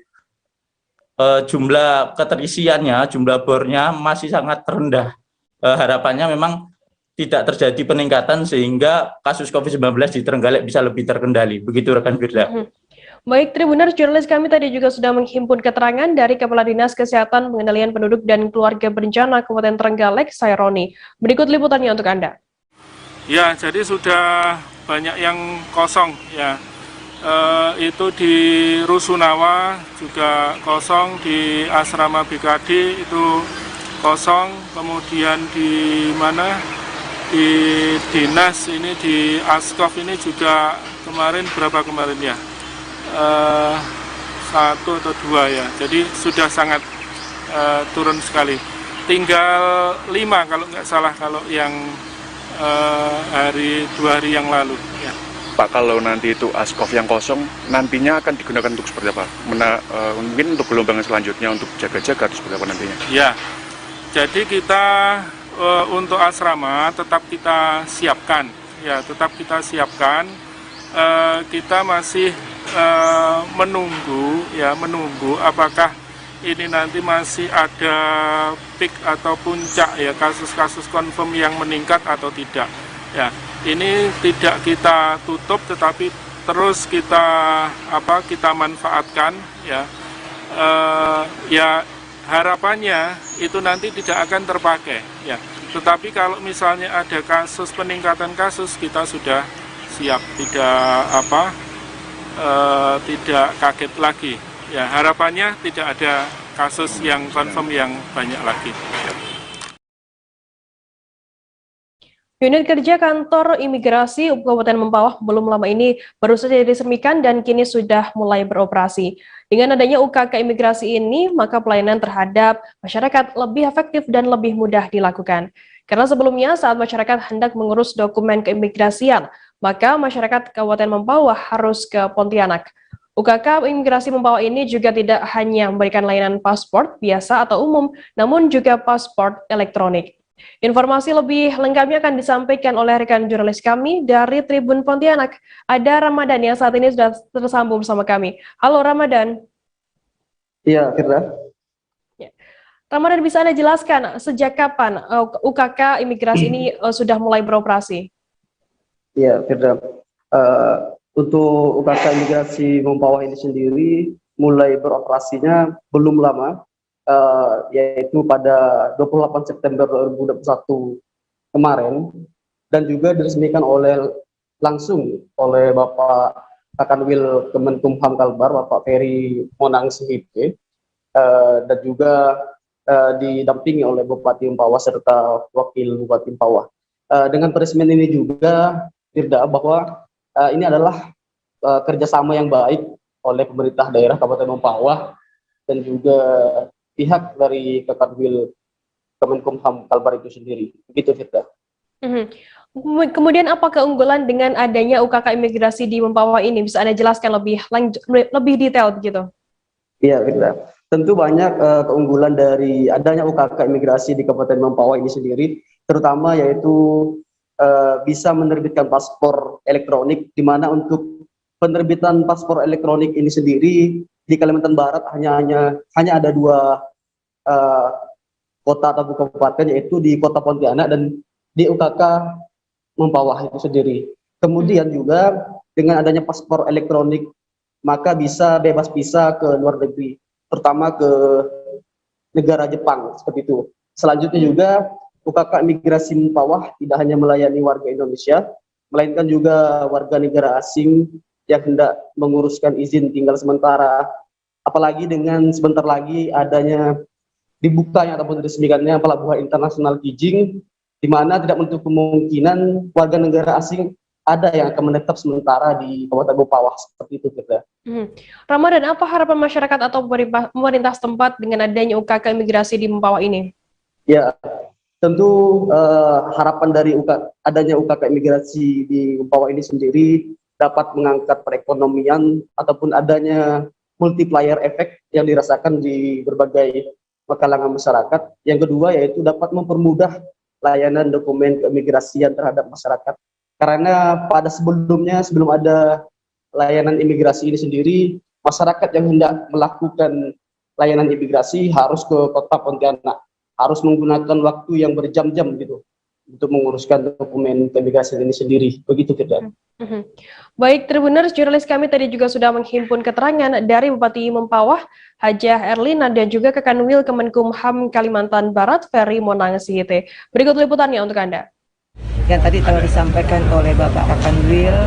S20: jumlah keterisiannya, jumlah bornya masih sangat rendah. Harapannya memang tidak terjadi peningkatan sehingga kasus COVID-19 di Trenggalek bisa lebih terkendali. Begitu rekan Firda.
S1: Baik, Tribuners, jurnalis kami tadi juga sudah menghimpun keterangan dari Kepala Dinas Kesehatan Pengendalian Penduduk dan Keluarga Berencana Kabupaten Trenggalek, saya Roni. Berikut liputannya untuk Anda.
S21: Ya, jadi sudah banyak yang kosong ya. Itu di Rusunawa juga kosong, di asrama BKD itu kosong, kemudian di mana di dinas ini di ASKOF ini juga kemarin berapa kemarin ya? 1 atau 2 ya. Jadi sudah sangat turun sekali. Tinggal 5 kalau nggak salah kalau yang 2 hari yang lalu ya.
S22: Pak, kalau nanti itu ASKOF yang kosong nantinya akan digunakan untuk seperti apa? Mungkin untuk gelombang selanjutnya untuk jaga-jaga atau seperti apa nantinya?
S21: Ya, jadi kita untuk asrama tetap kita siapkan ya, tetap kita siapkan. Kita masih menunggu apakah ini nanti masih ada peak atau puncak ya kasus-kasus confirm yang meningkat atau tidak. Ya, ini tidak kita tutup tetapi terus kita manfaatkan ya. Ya harapannya itu nanti tidak akan terpakai ya. Tetapi kalau misalnya ada kasus peningkatan kasus, kita sudah siap, tidak kaget lagi. Ya, harapannya tidak ada kasus yang confirm yang banyak lagi.
S1: Unit kerja kantor imigrasi Kabupaten Mempawah belum lama ini baru saja diresmikan dan kini sudah mulai beroperasi. Dengan adanya UKK imigrasi ini, maka pelayanan terhadap masyarakat lebih efektif dan lebih mudah dilakukan. Karena sebelumnya saat masyarakat hendak mengurus dokumen keimigrasian, maka masyarakat Kabupaten Mempawah harus ke Pontianak. UKK imigrasi Mempawah ini juga tidak hanya memberikan layanan paspor biasa atau umum, namun juga paspor elektronik. Informasi lebih lengkapnya akan disampaikan oleh rekan jurnalis kami dari Tribun Pontianak. Ada Ramadan yang saat ini sudah tersambung bersama kami. Halo Ramadan.
S2: Iya, Firda.
S1: Ramadan, bisa Anda jelaskan sejak kapan UKK imigrasi ini sudah mulai beroperasi?
S2: Iya, Firda. Untuk UKK imigrasi Mempawah ini sendiri mulai beroperasinya belum lama, yaitu pada 28 September 2021 kemarin, dan juga diresmikan langsung oleh Bapak Kakanwil Kemenkumham Kalbar, Bapak Ferry Monang Sihipe, dan juga didampingi oleh Bupati Mempawah serta Wakil Bupati Mempawah. Dengan peresmian ini juga, Firda, bahwa ini adalah kerjasama yang baik oleh pemerintah daerah Kabupaten Mempawah dan juga pihak dari Kakanwil Kemenkumham Kalbar itu sendiri. Begitu, Firda.
S1: Kemudian apa keunggulan dengan adanya UKK imigrasi di Mempawah ini? Bisa Anda jelaskan lebih detail begitu?
S2: Iya, Firda. Tentu banyak keunggulan dari adanya UKK imigrasi di Kabupaten Mempawah ini sendiri, terutama yaitu bisa menerbitkan paspor elektronik, di mana untuk penerbitan paspor elektronik ini sendiri di Kalimantan Barat hanya ada dua kota atau kabupaten, yaitu di Kota Pontianak dan di UKK Mempawah itu sendiri. Kemudian juga dengan adanya paspor elektronik, maka bisa bebas visa ke luar negeri, terutama ke negara Jepang seperti itu. Selanjutnya juga UKK imigrasi Mempawah tidak hanya melayani warga Indonesia, melainkan juga warga negara asing yang hendak menguruskan izin tinggal sementara. Apalagi dengan sebentar lagi adanya dibukanya ataupun diresmikannya Pelabuhan Internasional Kijing, di mana tidak menutup kemungkinan warga negara asing ada yang akan menetap sementara di Kabupaten Mempawah seperti itu, kita.
S1: Ramadan, apa harapan masyarakat atau pemerintah setempat dengan adanya UKK imigrasi di Mempawah ini?
S2: Ya, tentu harapan dari adanya UKK imigrasi di Mempawah ini sendiri dapat mengangkat perekonomian ataupun adanya multiplier effect yang dirasakan di berbagai kalangan masyarakat. Yang kedua yaitu dapat mempermudah layanan dokumen keimigrasian terhadap masyarakat. Karena pada sebelum ada layanan imigrasi ini sendiri, masyarakat yang hendak melakukan layanan imigrasi harus ke Kota Pontianak, harus menggunakan waktu yang berjam-jam gitu untuk menguruskan dokumen keimigrasian ini sendiri. Begitu, Firda.
S1: Baik, Tribuners, jurnalis kami tadi juga sudah menghimpun keterangan dari Bupati Mempawah, Hajah Erlina, dan juga Kakanwil Kemenkumham Kalimantan Barat, Ferry Monang Sihite. Berikut liputannya untuk Anda.
S3: Yang tadi telah disampaikan oleh Bapak Kakanwil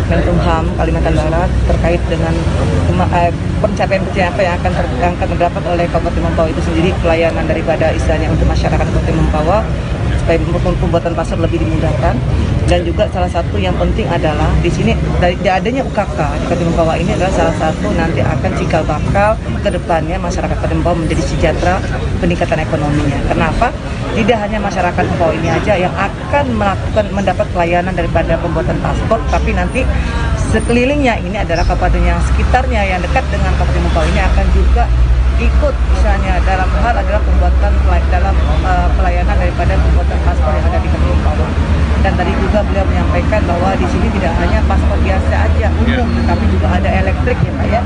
S3: Kemenkumham Kalimantan Barat terkait dengan pencapaian-pencapaian yang akan terdapat oleh Kabupaten Mempawah itu sendiri, pelayanan daripada istilahnya untuk masyarakat Kabupaten Mempawah supaya pembuatan paspor lebih dimudahkan. Dan juga salah satu yang penting adalah di sini dari adanya UKK di Kabupaten Mempawah ini adalah salah satu nanti akan cikal bakal ke depannya masyarakat Kabupaten Mempawah menjadi sejahtera peningkatan ekonominya. Kenapa? Tidak hanya masyarakat Mempawah ini aja yang akan mendapat pelayanan daripada pembuatan paspor, tapi nanti sekelilingnya ini adalah kabupaten yang sekitarnya yang dekat dengan Kabupaten Mempawah ini akan juga ikut misalnya dalam hal adalah pembuatan dalam pelayanan daripada pembuatan paspor yang ada di Kabupaten Mempawah. Dan tadi juga beliau menyampaikan bahwa di sini tidak hanya paspor biasa aja umum, tetapi juga ada elektrik ya Pak ya.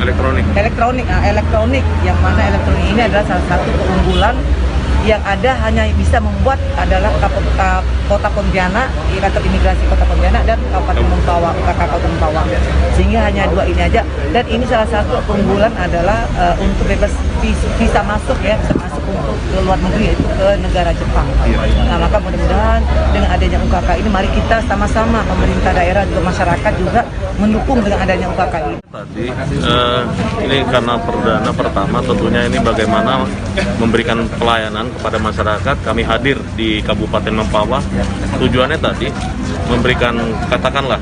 S3: Elektronik. elektronik, yang mana elektronik ini adalah salah satu keunggulan yang ada hanya bisa membuat adalah Kota Pontianak, kantor imigrasi Kota Pontianak dan Kabupaten Mempawah, Kabupaten Mempawah. Sehingga hanya dua ini aja. Dan ini salah satu keunggulan adalah untuk bebas visa masuk ya, bisa masuk untuk ke luar negeri, yaitu ke negara Jepang. Nah, maka mudah-mudahan dengan adanya UKK ini, mari kita sama-sama pemerintah daerah juga masyarakat juga mendukung dengan adanya UKK ini.
S4: Tadi ini karena perdana pertama, tentunya ini bagaimana memberikan pelayanan kepada masyarakat. Kami hadir di Kabupaten Mempawah. Tujuannya tadi memberikan katakanlah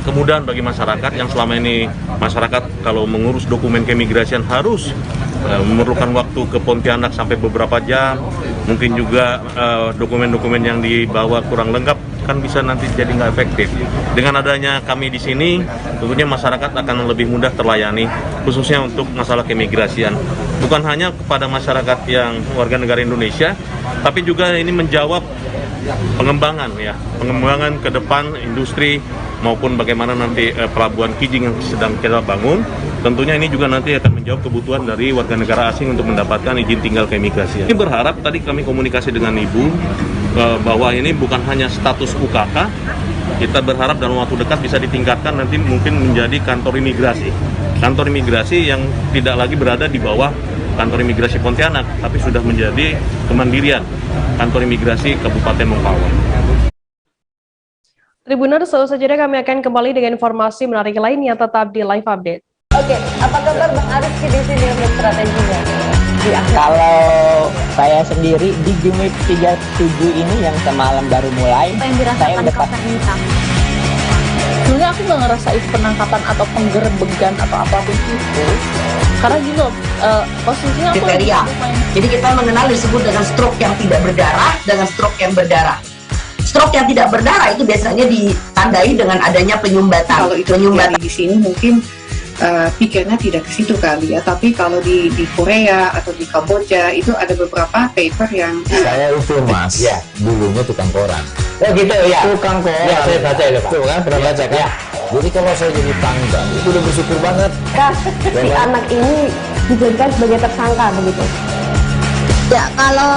S4: kemudahan bagi masyarakat yang selama ini masyarakat kalau mengurus dokumen keimigrasian harus memerlukan waktu ke Pontianak sampai beberapa jam. Mungkin juga dokumen-dokumen yang dibawa kurang lengkap kan bisa nanti jadi nggak efektif. Dengan adanya kami di sini, tentunya masyarakat akan lebih mudah terlayani, khususnya untuk masalah keimigrasian. Bukan hanya kepada masyarakat yang warga negara Indonesia, tapi juga ini menjawab pengembangan ke depan industri maupun bagaimana nanti pelabuhan Kijing yang sedang kita bangun. Tentunya ini juga nanti akan menjawab kebutuhan dari warga negara asing untuk mendapatkan izin tinggal keimigrasian. Ini berharap tadi kami komunikasi dengan Ibu bahwa ini bukan hanya status UKK, kita berharap dalam waktu dekat bisa ditingkatkan nanti mungkin menjadi kantor imigrasi. Kantor imigrasi yang tidak lagi berada di bawah kantor imigrasi Pontianak, tapi sudah menjadi kemandirian kantor imigrasi Kabupaten Mempawah.
S1: Tribuners, seusai jeda kami akan kembali dengan informasi menarik lainnya, tetap di Live Update.
S5: Oke, apa kabar Bang Arif di sini untuk strateginya?
S7: Kalau saya sendiri di Jumik 37 ini yang semalam baru mulai, saya udah
S8: Sebenarnya aku nggak ngerasa itu penangkapan atau penggerbegan atau apapun itu, karena gitu posisinya aku
S9: kriteria. Jadi kita mengenal disebut dengan stroke yang tidak berdarah dengan stroke yang berdarah. Stroke yang tidak berdarah itu biasanya ditandai dengan adanya penyumbatan.
S10: Kalau itu terjadi di sini mungkin pikirnya tidak ke situ kali ya, tapi kalau di Korea atau di Kamboja itu ada beberapa paper yang
S19: saya itu mas, ya dulunya tukang koran.
S7: Oh gitu ya,
S19: tukang koran. Ya saya baca itu pak. Tuh kan pernah baca kan? Ya. Jadi kalau saya jadi pangdam itu udah bersyukur banget.
S6: Si anak ini dijadikan sebagai tersangka begitu.
S12: Ya kalau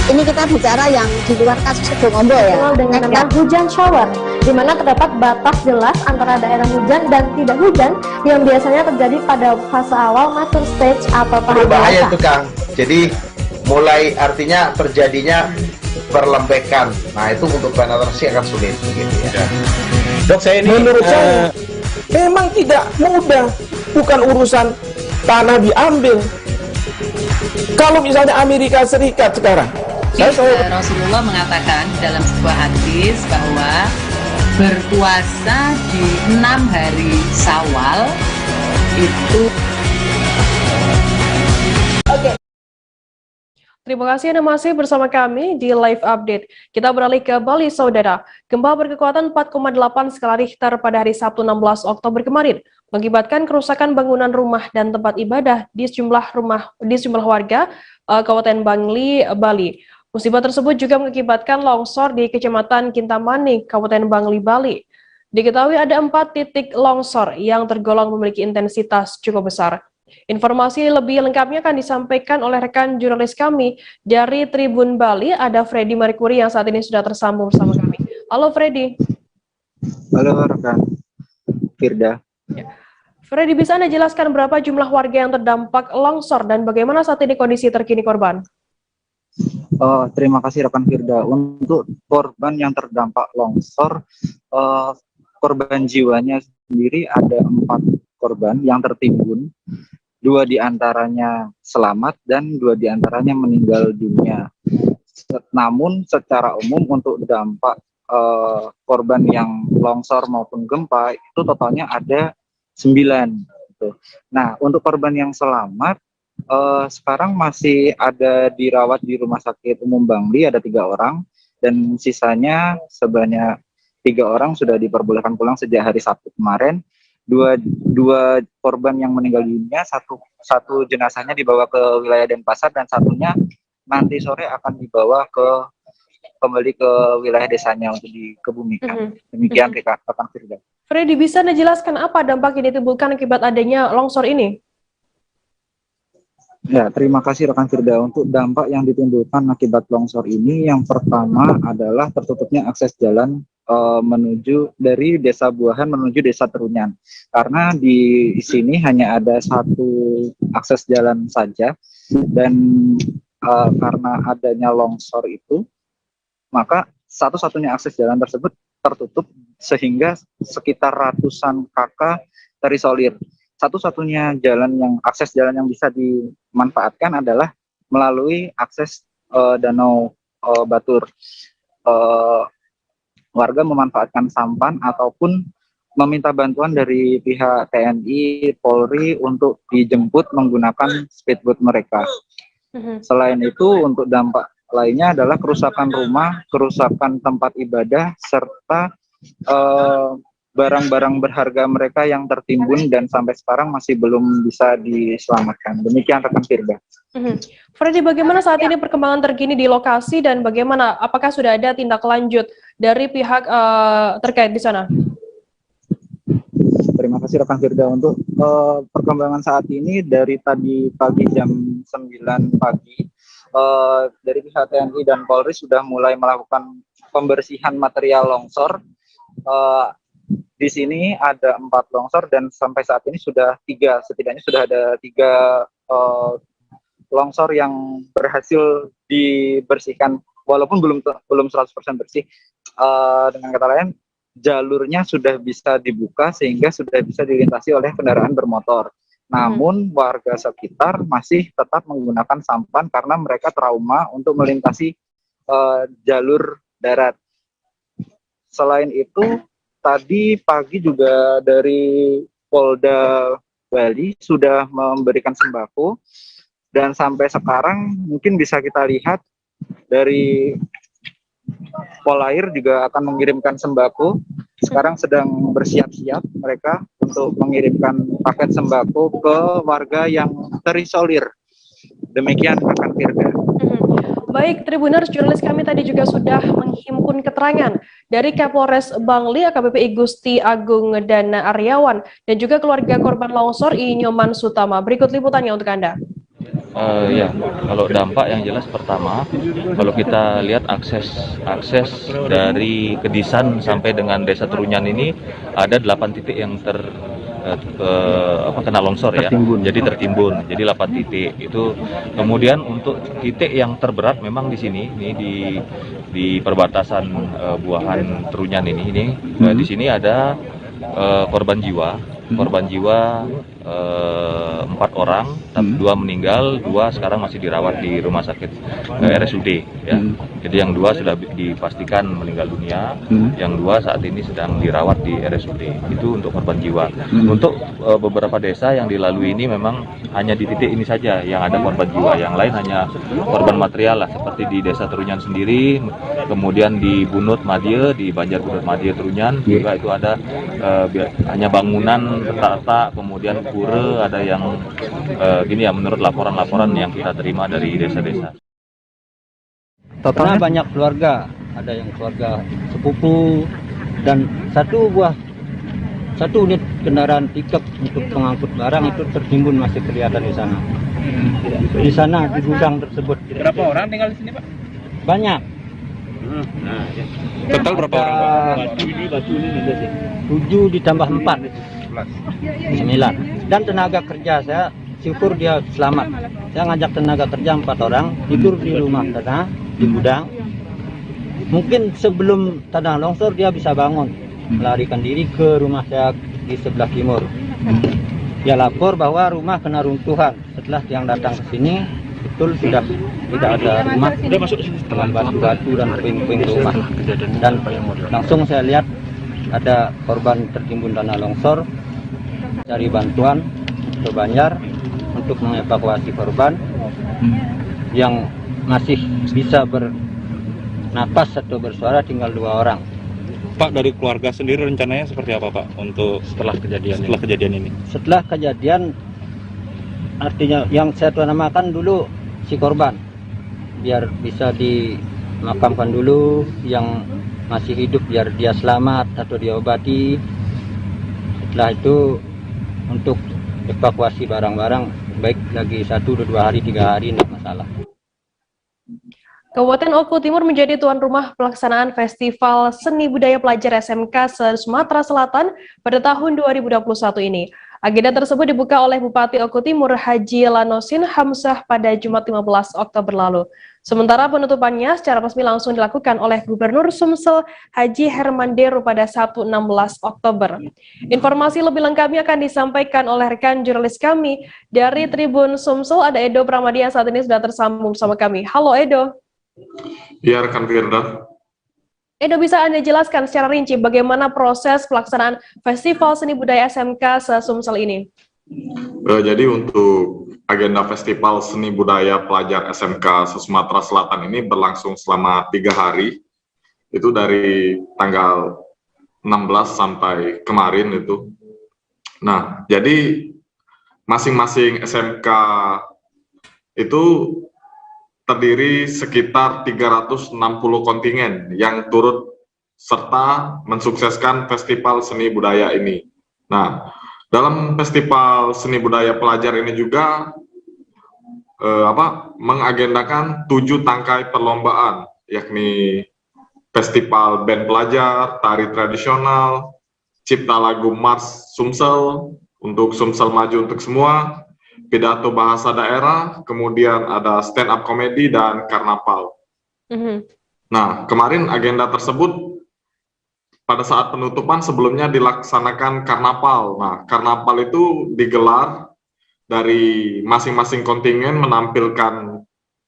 S12: ini kita bicara yang di luar kasus Sidoarjo ya.
S6: Dengan nama hujan shower, di mana terdapat batas jelas antara daerah hujan dan tidak hujan yang biasanya terjadi pada fase awal mature stage atau tahap
S11: bahaya itu Kang. Jadi mulai artinya terjadinya perlembekan. Nah itu untuk penetrasi akan sulit gitu ya.
S13: Dok, saya ini menurut saya memang tidak mudah, bukan urusan tanah diambil. Kalau misalnya Amerika Serikat sekarang,
S14: Rasulullah mengatakan dalam sebuah hadis bahwa berpuasa di 6 hari Syawal itu.
S1: Oke. Terima kasih Anda masih bersama kami di Live Update. Kita beralih ke Bali, Saudara. Gempa berkekuatan 4,8 skala Richter pada hari Sabtu 16 Oktober kemarin mengakibatkan kerusakan bangunan rumah dan tempat ibadah di sejumlah warga Kabupaten Bangli, Bali. Musibah tersebut juga mengakibatkan longsor di Kecamatan Kintamani, Kabupaten Bangli, Bali. Diketahui ada 4 titik longsor yang tergolong memiliki intensitas cukup besar. Informasi lebih lengkapnya akan disampaikan oleh rekan jurnalis kami dari Tribun Bali, ada Freddy Merkuri yang saat ini sudah tersambung bersama kami. Halo Freddy.
S23: Halo rekan Firda.
S1: Ya. Freddy, bisa Anda jelaskan berapa jumlah warga yang terdampak longsor dan bagaimana saat ini kondisi terkini korban?
S23: Terima kasih rekan Firda. Untuk korban yang terdampak longsor, korban jiwanya sendiri ada 4 korban yang tertimbun. 2 diantaranya selamat dan 2 diantaranya meninggal dunia. Namun secara umum untuk dampak korban yang longsor maupun gempa itu totalnya ada 9. Gitu. Nah untuk korban yang selamat sekarang masih ada dirawat di Rumah Sakit Umum Bangli, ada 3 orang dan sisanya sebanyak 3 orang sudah diperbolehkan pulang sejak hari Sabtu kemarin. Dua korban yang meninggal dunia, satu jenazahnya dibawa ke wilayah Denpasar dan satunya nanti sore akan dibawa kembali ke wilayah desanya untuk dikebumikan. Demikian rekan Firda.
S1: Freddy, bisa Anda jelaskan apa dampak yang ditimbulkan akibat adanya longsor ini?
S23: Ya, terima kasih rekan Firda. Untuk dampak yang ditimbulkan akibat longsor ini, yang pertama adalah tertutupnya akses jalan menuju dari Desa Buahan menuju Desa Trunyan. Karena di sini hanya ada satu akses jalan saja, dan karena adanya longsor itu, maka satu-satunya akses jalan tersebut tertutup sehingga sekitar ratusan kakak terisolir. Satu-satunya akses jalan yang bisa dimanfaatkan adalah melalui akses Danau Batur. Warga memanfaatkan sampan ataupun meminta bantuan dari pihak TNI, Polri untuk dijemput menggunakan speedboat mereka. Selain itu, untuk dampak lainnya adalah kerusakan rumah, kerusakan tempat ibadah, serta barang-barang berharga mereka yang tertimbun dan sampai sekarang masih belum bisa diselamatkan. Demikian rekan Firda.
S1: Freddy, bagaimana saat ini perkembangan terkini di lokasi dan bagaimana, apakah sudah ada tindak lanjut dari pihak terkait di sana?
S23: Terima kasih rekan Firda. Untuk perkembangan saat ini dari tadi pagi jam 9 pagi, dari pihak TNI dan Polri sudah mulai melakukan pembersihan material longsor. Di sini ada 4 longsor dan sampai saat ini sudah 3, setidaknya sudah ada 3 longsor yang berhasil dibersihkan, walaupun belum 100% bersih. Dengan kata lain, jalurnya sudah bisa dibuka sehingga sudah bisa dilintasi oleh kendaraan bermotor. Namun warga sekitar masih tetap menggunakan sampan karena mereka trauma untuk melintasi jalur darat. Selain itu, tadi pagi juga dari Polda Bali sudah memberikan sembako, dan sampai sekarang mungkin bisa kita lihat dari Polair juga akan mengirimkan sembako. Sekarang sedang bersiap-siap mereka untuk mengirimkan paket sembako ke warga yang terisolir. Demikian rekan Firda.
S1: Baik, Tribuners, jurnalis kami tadi juga sudah menghimpun keterangan dari Kapolres Bangli, AKBP Gusti Agung Dana Aryawan, dan juga keluarga korban longsor I Nyoman Sutama. Berikut liputannya untuk Anda.
S4: Ya, kalau dampak yang jelas pertama, kalau kita lihat akses dari Kedisan sampai dengan Desa Trunyan ini ada 8 titik yang kena longsor ya, jadi tertimbun, jadi 8 titik itu. Kemudian untuk titik yang terberat memang di sini, ini di perbatasan Buahan Trunyan ini di sini ada korban jiwa 4 orang, 2 meninggal, 2 sekarang masih dirawat di rumah sakit RSUD ya. Jadi yang 2 sudah dipastikan meninggal dunia, yang 2 saat ini sedang dirawat di RSUD. Itu untuk korban jiwa. Untuk beberapa desa yang dilalui ini memang hanya di titik ini saja yang ada korban jiwa, yang lain hanya korban material lah, seperti di Desa Trunyan sendiri, kemudian di Bunut Madya, di Banjar Bunut Madya Trunyan juga itu ada hanya bangunan retak-retak, kemudian pura ada yang gini ya, menurut laporan-laporan yang kita terima dari desa-desa.
S15: Totalnya banyak keluarga, ada yang keluarga sepupu, dan satu unit kendaraan pickup untuk pengangkut barang itu tertimbun, masih kelihatan di sana. Di sana di gudang tersebut.
S16: Berapa orang tinggal di sini, Pak?
S15: Banyak.
S16: Nah, total berapa orang, Pak?
S15: Batu ini 7 ditambah 4, 9. Dan tenaga kerja saya syukur dia selamat. Saya ngajak tenaga kerja 4 orang tidur di rumah tanah di gudang. Mungkin sebelum tanah longsor dia bisa bangun, melarikan diri ke rumah saya di sebelah timur. Dia lapor bahwa rumah kena runtuhan. Setelah yang datang ke sini, betul sudah tidak ada rumah dengan batu-batu dan puing-puing rumah. Dan langsung saya lihat ada korban tertimbun tanah longsor. Cari bantuan ke Banjar untuk mengevakuasi korban yang masih bisa bernapas atau bersuara, tinggal 2 orang.
S16: Pak, dari keluarga sendiri rencananya seperti apa, Pak, untuk setelah kejadian ini?
S15: Setelah kejadian, artinya yang saya namakan dulu si korban, biar bisa dimakamkan dulu. Yang masih hidup biar dia selamat atau diobati. Setelah itu untuk evakuasi barang-barang baik lagi 1, 2 hari, 3 hari, enggak masalah.
S1: Kabupaten Oku Timur menjadi tuan rumah pelaksanaan Festival Seni Budaya Pelajar SMK se-Sumatera Selatan pada tahun 2021 ini. Agenda tersebut dibuka oleh Bupati Oku Timur Haji Lanosin Hamzah pada Jumat 15 Oktober lalu. Sementara penutupannya secara resmi langsung dilakukan oleh Gubernur Sumsel Haji Herman Deru pada Sabtu 16 Oktober. Informasi lebih lengkapnya akan disampaikan oleh rekan jurnalis kami dari Tribun Sumsel, ada Edo Pramadian saat ini sudah tersambung bersama kami. Halo Edo.
S17: Iya, rekan Firda.
S1: Edo, bisa Anda jelaskan secara rinci bagaimana proses pelaksanaan Festival Seni Budaya SMK se-Sumsel ini?
S17: Jadi untuk agenda Festival Seni Budaya Pelajar SMK se-Sumatera Selatan ini berlangsung selama 3 hari. Itu dari tanggal 16 sampai kemarin itu. Nah, jadi masing-masing SMK itu terdiri sekitar 360 kontingen yang turut serta mensukseskan Festival Seni Budaya ini. Nah, dalam Festival Seni Budaya Pelajar ini juga mengagendakan 7 tangkai perlombaan, yakni Festival Band Pelajar, Tari Tradisional, Cipta Lagu Mars Sumsel, untuk Sumsel Maju untuk Semua, Pidato Bahasa Daerah, kemudian ada stand up comedy dan karnaval. Nah, kemarin agenda tersebut pada saat penutupan sebelumnya dilaksanakan karnaval. Nah, karnaval itu digelar dari masing-masing kontingen menampilkan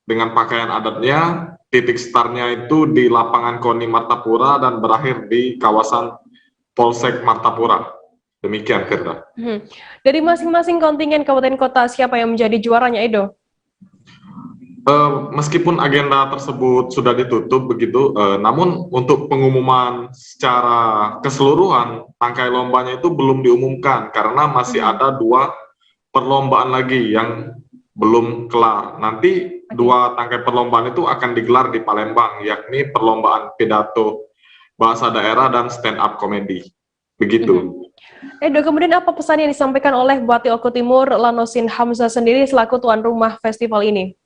S17: dengan pakaian adatnya. Titik startnya itu di lapangan KONI Martapura dan berakhir di kawasan Polsek Martapura. Demikian, Firda.
S1: Dari masing-masing kontingen kabupaten kota, siapa yang menjadi juaranya, Edo?
S17: Meskipun agenda tersebut sudah ditutup begitu, namun untuk pengumuman secara keseluruhan tangkai lombanya itu belum diumumkan karena masih ada 2 perlombaan lagi yang belum kelar. Nanti 2 tangkai perlombaan itu akan digelar di Palembang, yakni perlombaan pidato bahasa daerah dan stand up comedy. Begitu.
S1: Edo, kemudian apa pesan yang disampaikan oleh Bupati Oku Timur Lanosin Hamzah sendiri selaku tuan rumah festival ini?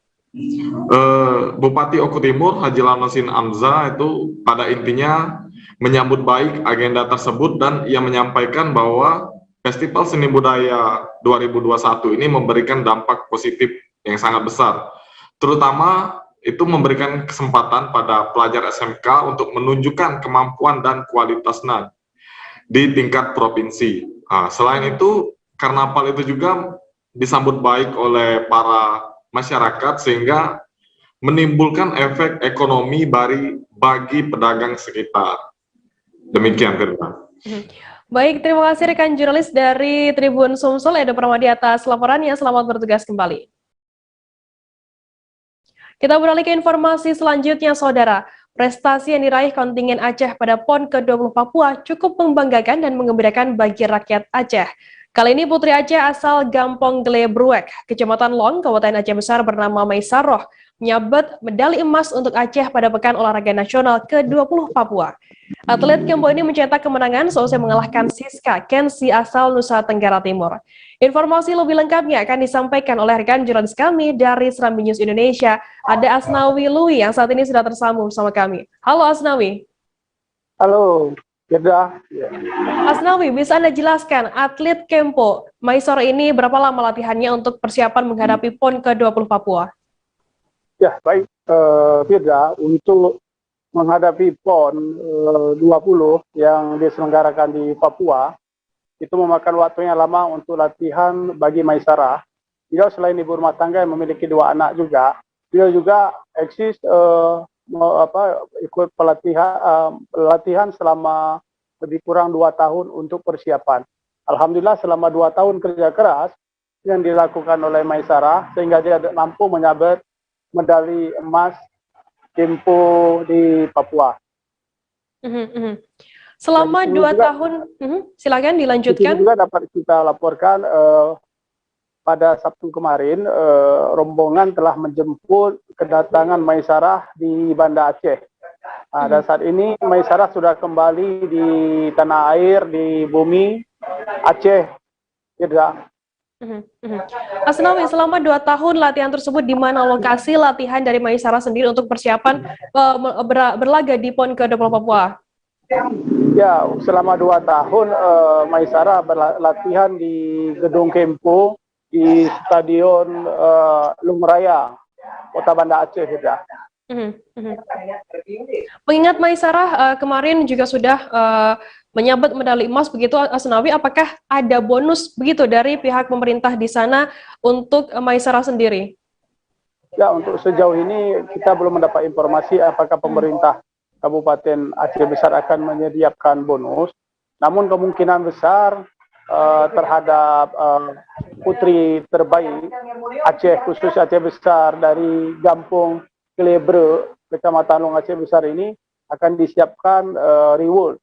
S17: Bupati Oku Timur Haji Lanosin Hamzah itu pada intinya menyambut baik agenda tersebut dan ia menyampaikan bahwa Festival Seni Budaya 2021 ini memberikan dampak positif yang sangat besar, terutama itu memberikan kesempatan pada pelajar SMK untuk menunjukkan kemampuan dan kualitasnya di tingkat provinsi. Selain itu, karnaval itu juga disambut baik oleh para masyarakat sehingga menimbulkan efek ekonomi bagi pedagang sekitar. Demikian, Firda.
S1: Baik, terima kasih rekan jurnalis dari Tribun Sumsel, Edo Pramadi atas laporannya. Selamat bertugas kembali. Kita beralih ke informasi selanjutnya, Saudara. Prestasi yang diraih kontingen Aceh pada PON ke-20 Papua cukup membanggakan dan menggembirakan bagi rakyat Aceh. Kali ini Putri Aceh asal Gampong Glebruek, Kecamatan Long, Kabupaten Aceh Besar bernama Maisaroh, menyabet medali emas untuk Aceh pada Pekan Olahraga Nasional ke-20 Papua. Atlet Kempo ini mencetak kemenangan seusai mengalahkan Siska Kensi asal Nusa Tenggara Timur. Informasi lebih lengkapnya akan disampaikan oleh rekan jurnalis kami dari Serambi News Indonesia, ada Asnawi Lui yang saat ini sudah tersambung bersama kami. Halo Asnawi.
S18: Halo, Firda.
S1: Asnawi, bisa Anda jelaskan atlet Kempo Maisor ini berapa lama latihannya untuk persiapan menghadapi PON ke-20 Papua?
S18: Ya, baik, Firda, untuk menghadapi PON 20 yang diselenggarakan di Papua, itu memakan waktunya lama untuk latihan bagi Maisarah. Beliau selain ibu rumah tangga yang memiliki 2 anak juga, beliau juga eksis ikut pelatihan selama lebih kurang 2 tahun untuk persiapan. Alhamdulillah selama 2 tahun kerja keras yang dilakukan oleh Maisarah sehingga dia mampu menyabet medali emas Kempo di Papua.
S1: Selama 2 tahun, silakan dilanjutkan.
S18: Itu juga dapat kita laporkan pada Sabtu kemarin, rombongan telah menjemput kedatangan Maisarah di Banda Aceh. Dan saat ini Maisarah sudah kembali di tanah air, di bumi Aceh.
S1: Asnawi, selama 2 tahun latihan tersebut, di mana lokasi latihan dari Maisarah sendiri untuk persiapan berlaga di PON ke-20 Papua?
S18: Ya, selama 2 tahun Maisarah berlatihan di Gedung Kempo di Stadion Lungraya, Kota Banda Aceh, Firda.
S1: Mengingat Maisarah kemarin juga sudah menyabet medali emas begitu, Asnawi, apakah ada bonus begitu dari pihak pemerintah di sana untuk Maisarah sendiri?
S18: Ya, untuk sejauh ini kita belum mendapat informasi apakah pemerintah Kabupaten Aceh Besar akan menyediakan bonus. Namun kemungkinan besar terhadap putri terbaik Aceh, khusus Aceh Besar dari Gampung Kelebre, Kecamatan Long Aceh Besar ini akan disiapkan reward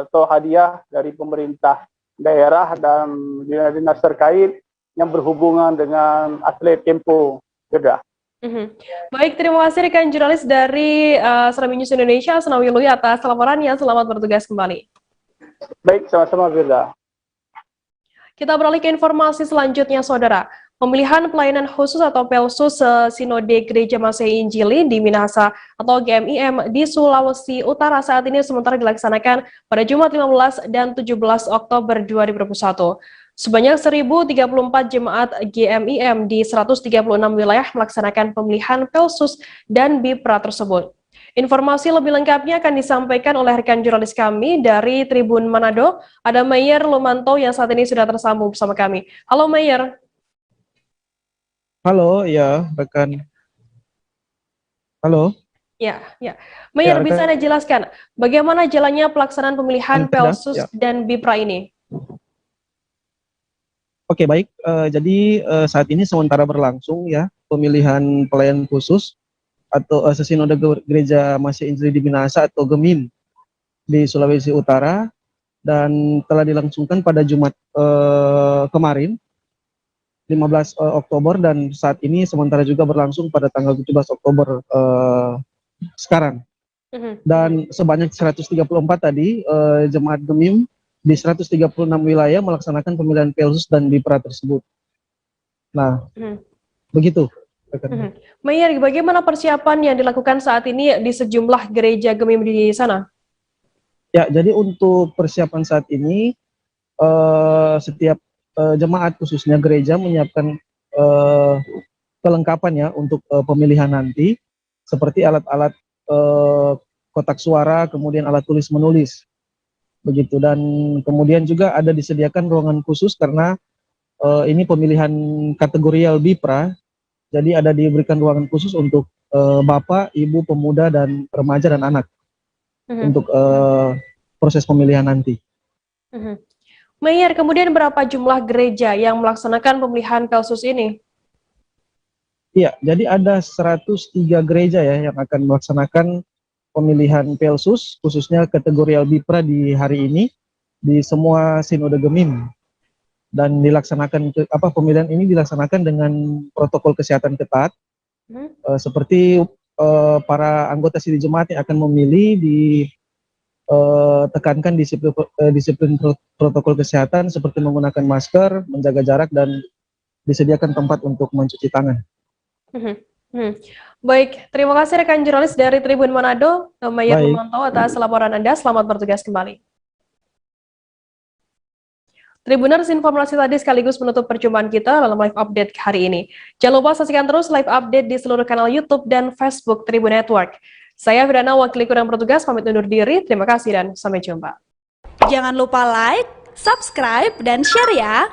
S18: atau hadiah dari pemerintah daerah dan dinas terkait yang berhubungan dengan atlet Kempo, Firda.
S1: Baik, terima kasih rekan jurnalis dari Serambi News Indonesia, Asnawi Lui, atas laporannya. Selamat bertugas kembali.
S18: Baik, sama-sama, Firda.
S1: Kita beralih ke informasi selanjutnya, Saudara. Pemilihan pelayanan khusus atau PELSUS Sinode Gereja Masehi Injili di Minahasa atau GMIM di Sulawesi Utara saat ini sementara dilaksanakan pada Jumat 15 dan 17 Oktober 2021. Sebanyak 1.034 jemaat GMIM di 136 wilayah melaksanakan pemilihan PELSUS dan BIPRA tersebut. Informasi lebih lengkapnya akan disampaikan oleh rekan jurnalis kami dari Tribun Manado, ada Mayer Lumanto yang saat ini sudah tersambung bersama kami. Halo Mayer.
S20: Halo, ya rekan. Halo.
S1: Ya. Mayer,
S20: Ya,
S1: bisa Anda jelaskan bagaimana jalannya pelaksanaan pemilihan PELSUS dan BIPRA ini?
S20: Oke, baik. Jadi saat ini sementara berlangsung ya pemilihan pelayan khusus atau Sesinode Gereja Masehi Injili di Minahasa atau GEMIM di Sulawesi Utara, dan telah dilangsungkan pada Jumat kemarin 15 Oktober, dan saat ini sementara juga berlangsung pada tanggal 17 Oktober sekarang. Dan sebanyak 134 tadi jemaat GEMIM di 136 wilayah melaksanakan pemilihan PELSUS dan BIPRA tersebut. Nah, begitu.
S1: Mayer, bagaimana persiapan yang dilakukan saat ini di sejumlah gereja GEMIM di sana?
S20: Ya, jadi untuk persiapan saat ini setiap jemaat khususnya gereja menyiapkan kelengkapan ya untuk pemilihan nanti, seperti alat-alat kotak suara, kemudian alat tulis menulis, begitu. Dan kemudian juga ada disediakan ruangan khusus karena ini pemilihan kategorial BIPRA, jadi ada diberikan ruangan khusus untuk bapak, ibu, pemuda, dan remaja dan anak untuk proses pemilihan nanti.
S1: Mayer, kemudian berapa jumlah gereja yang melaksanakan pemilihan PELSUS ini?
S20: Iya, jadi ada 103 gereja ya yang akan melaksanakan pemilihan PELSUS, khususnya kategorial BIPRA di hari ini di semua sinode GEMIM. Dan dilaksanakan pemilihan ini dilaksanakan dengan protokol kesehatan ketat, seperti para anggota sidih jemaat yang akan memilih tekankan disiplin protokol kesehatan seperti menggunakan masker, menjaga jarak, dan disediakan tempat untuk mencuci tangan.
S1: Baik, terima kasih rekan jurnalis dari Tribun Manado, Mayer Lumanto, atas laporan Anda. Selamat bertugas kembali. Tribuners, informasi tadi sekaligus menutup perjumpaan kita dalam live update hari ini. Jangan lupa saksikan terus live update di seluruh kanal YouTube dan Facebook Tribun Network. Saya Firdana, wakil kurang bertugas, pamit undur diri. Terima kasih dan sampai jumpa.
S21: Jangan lupa like, subscribe, dan share ya.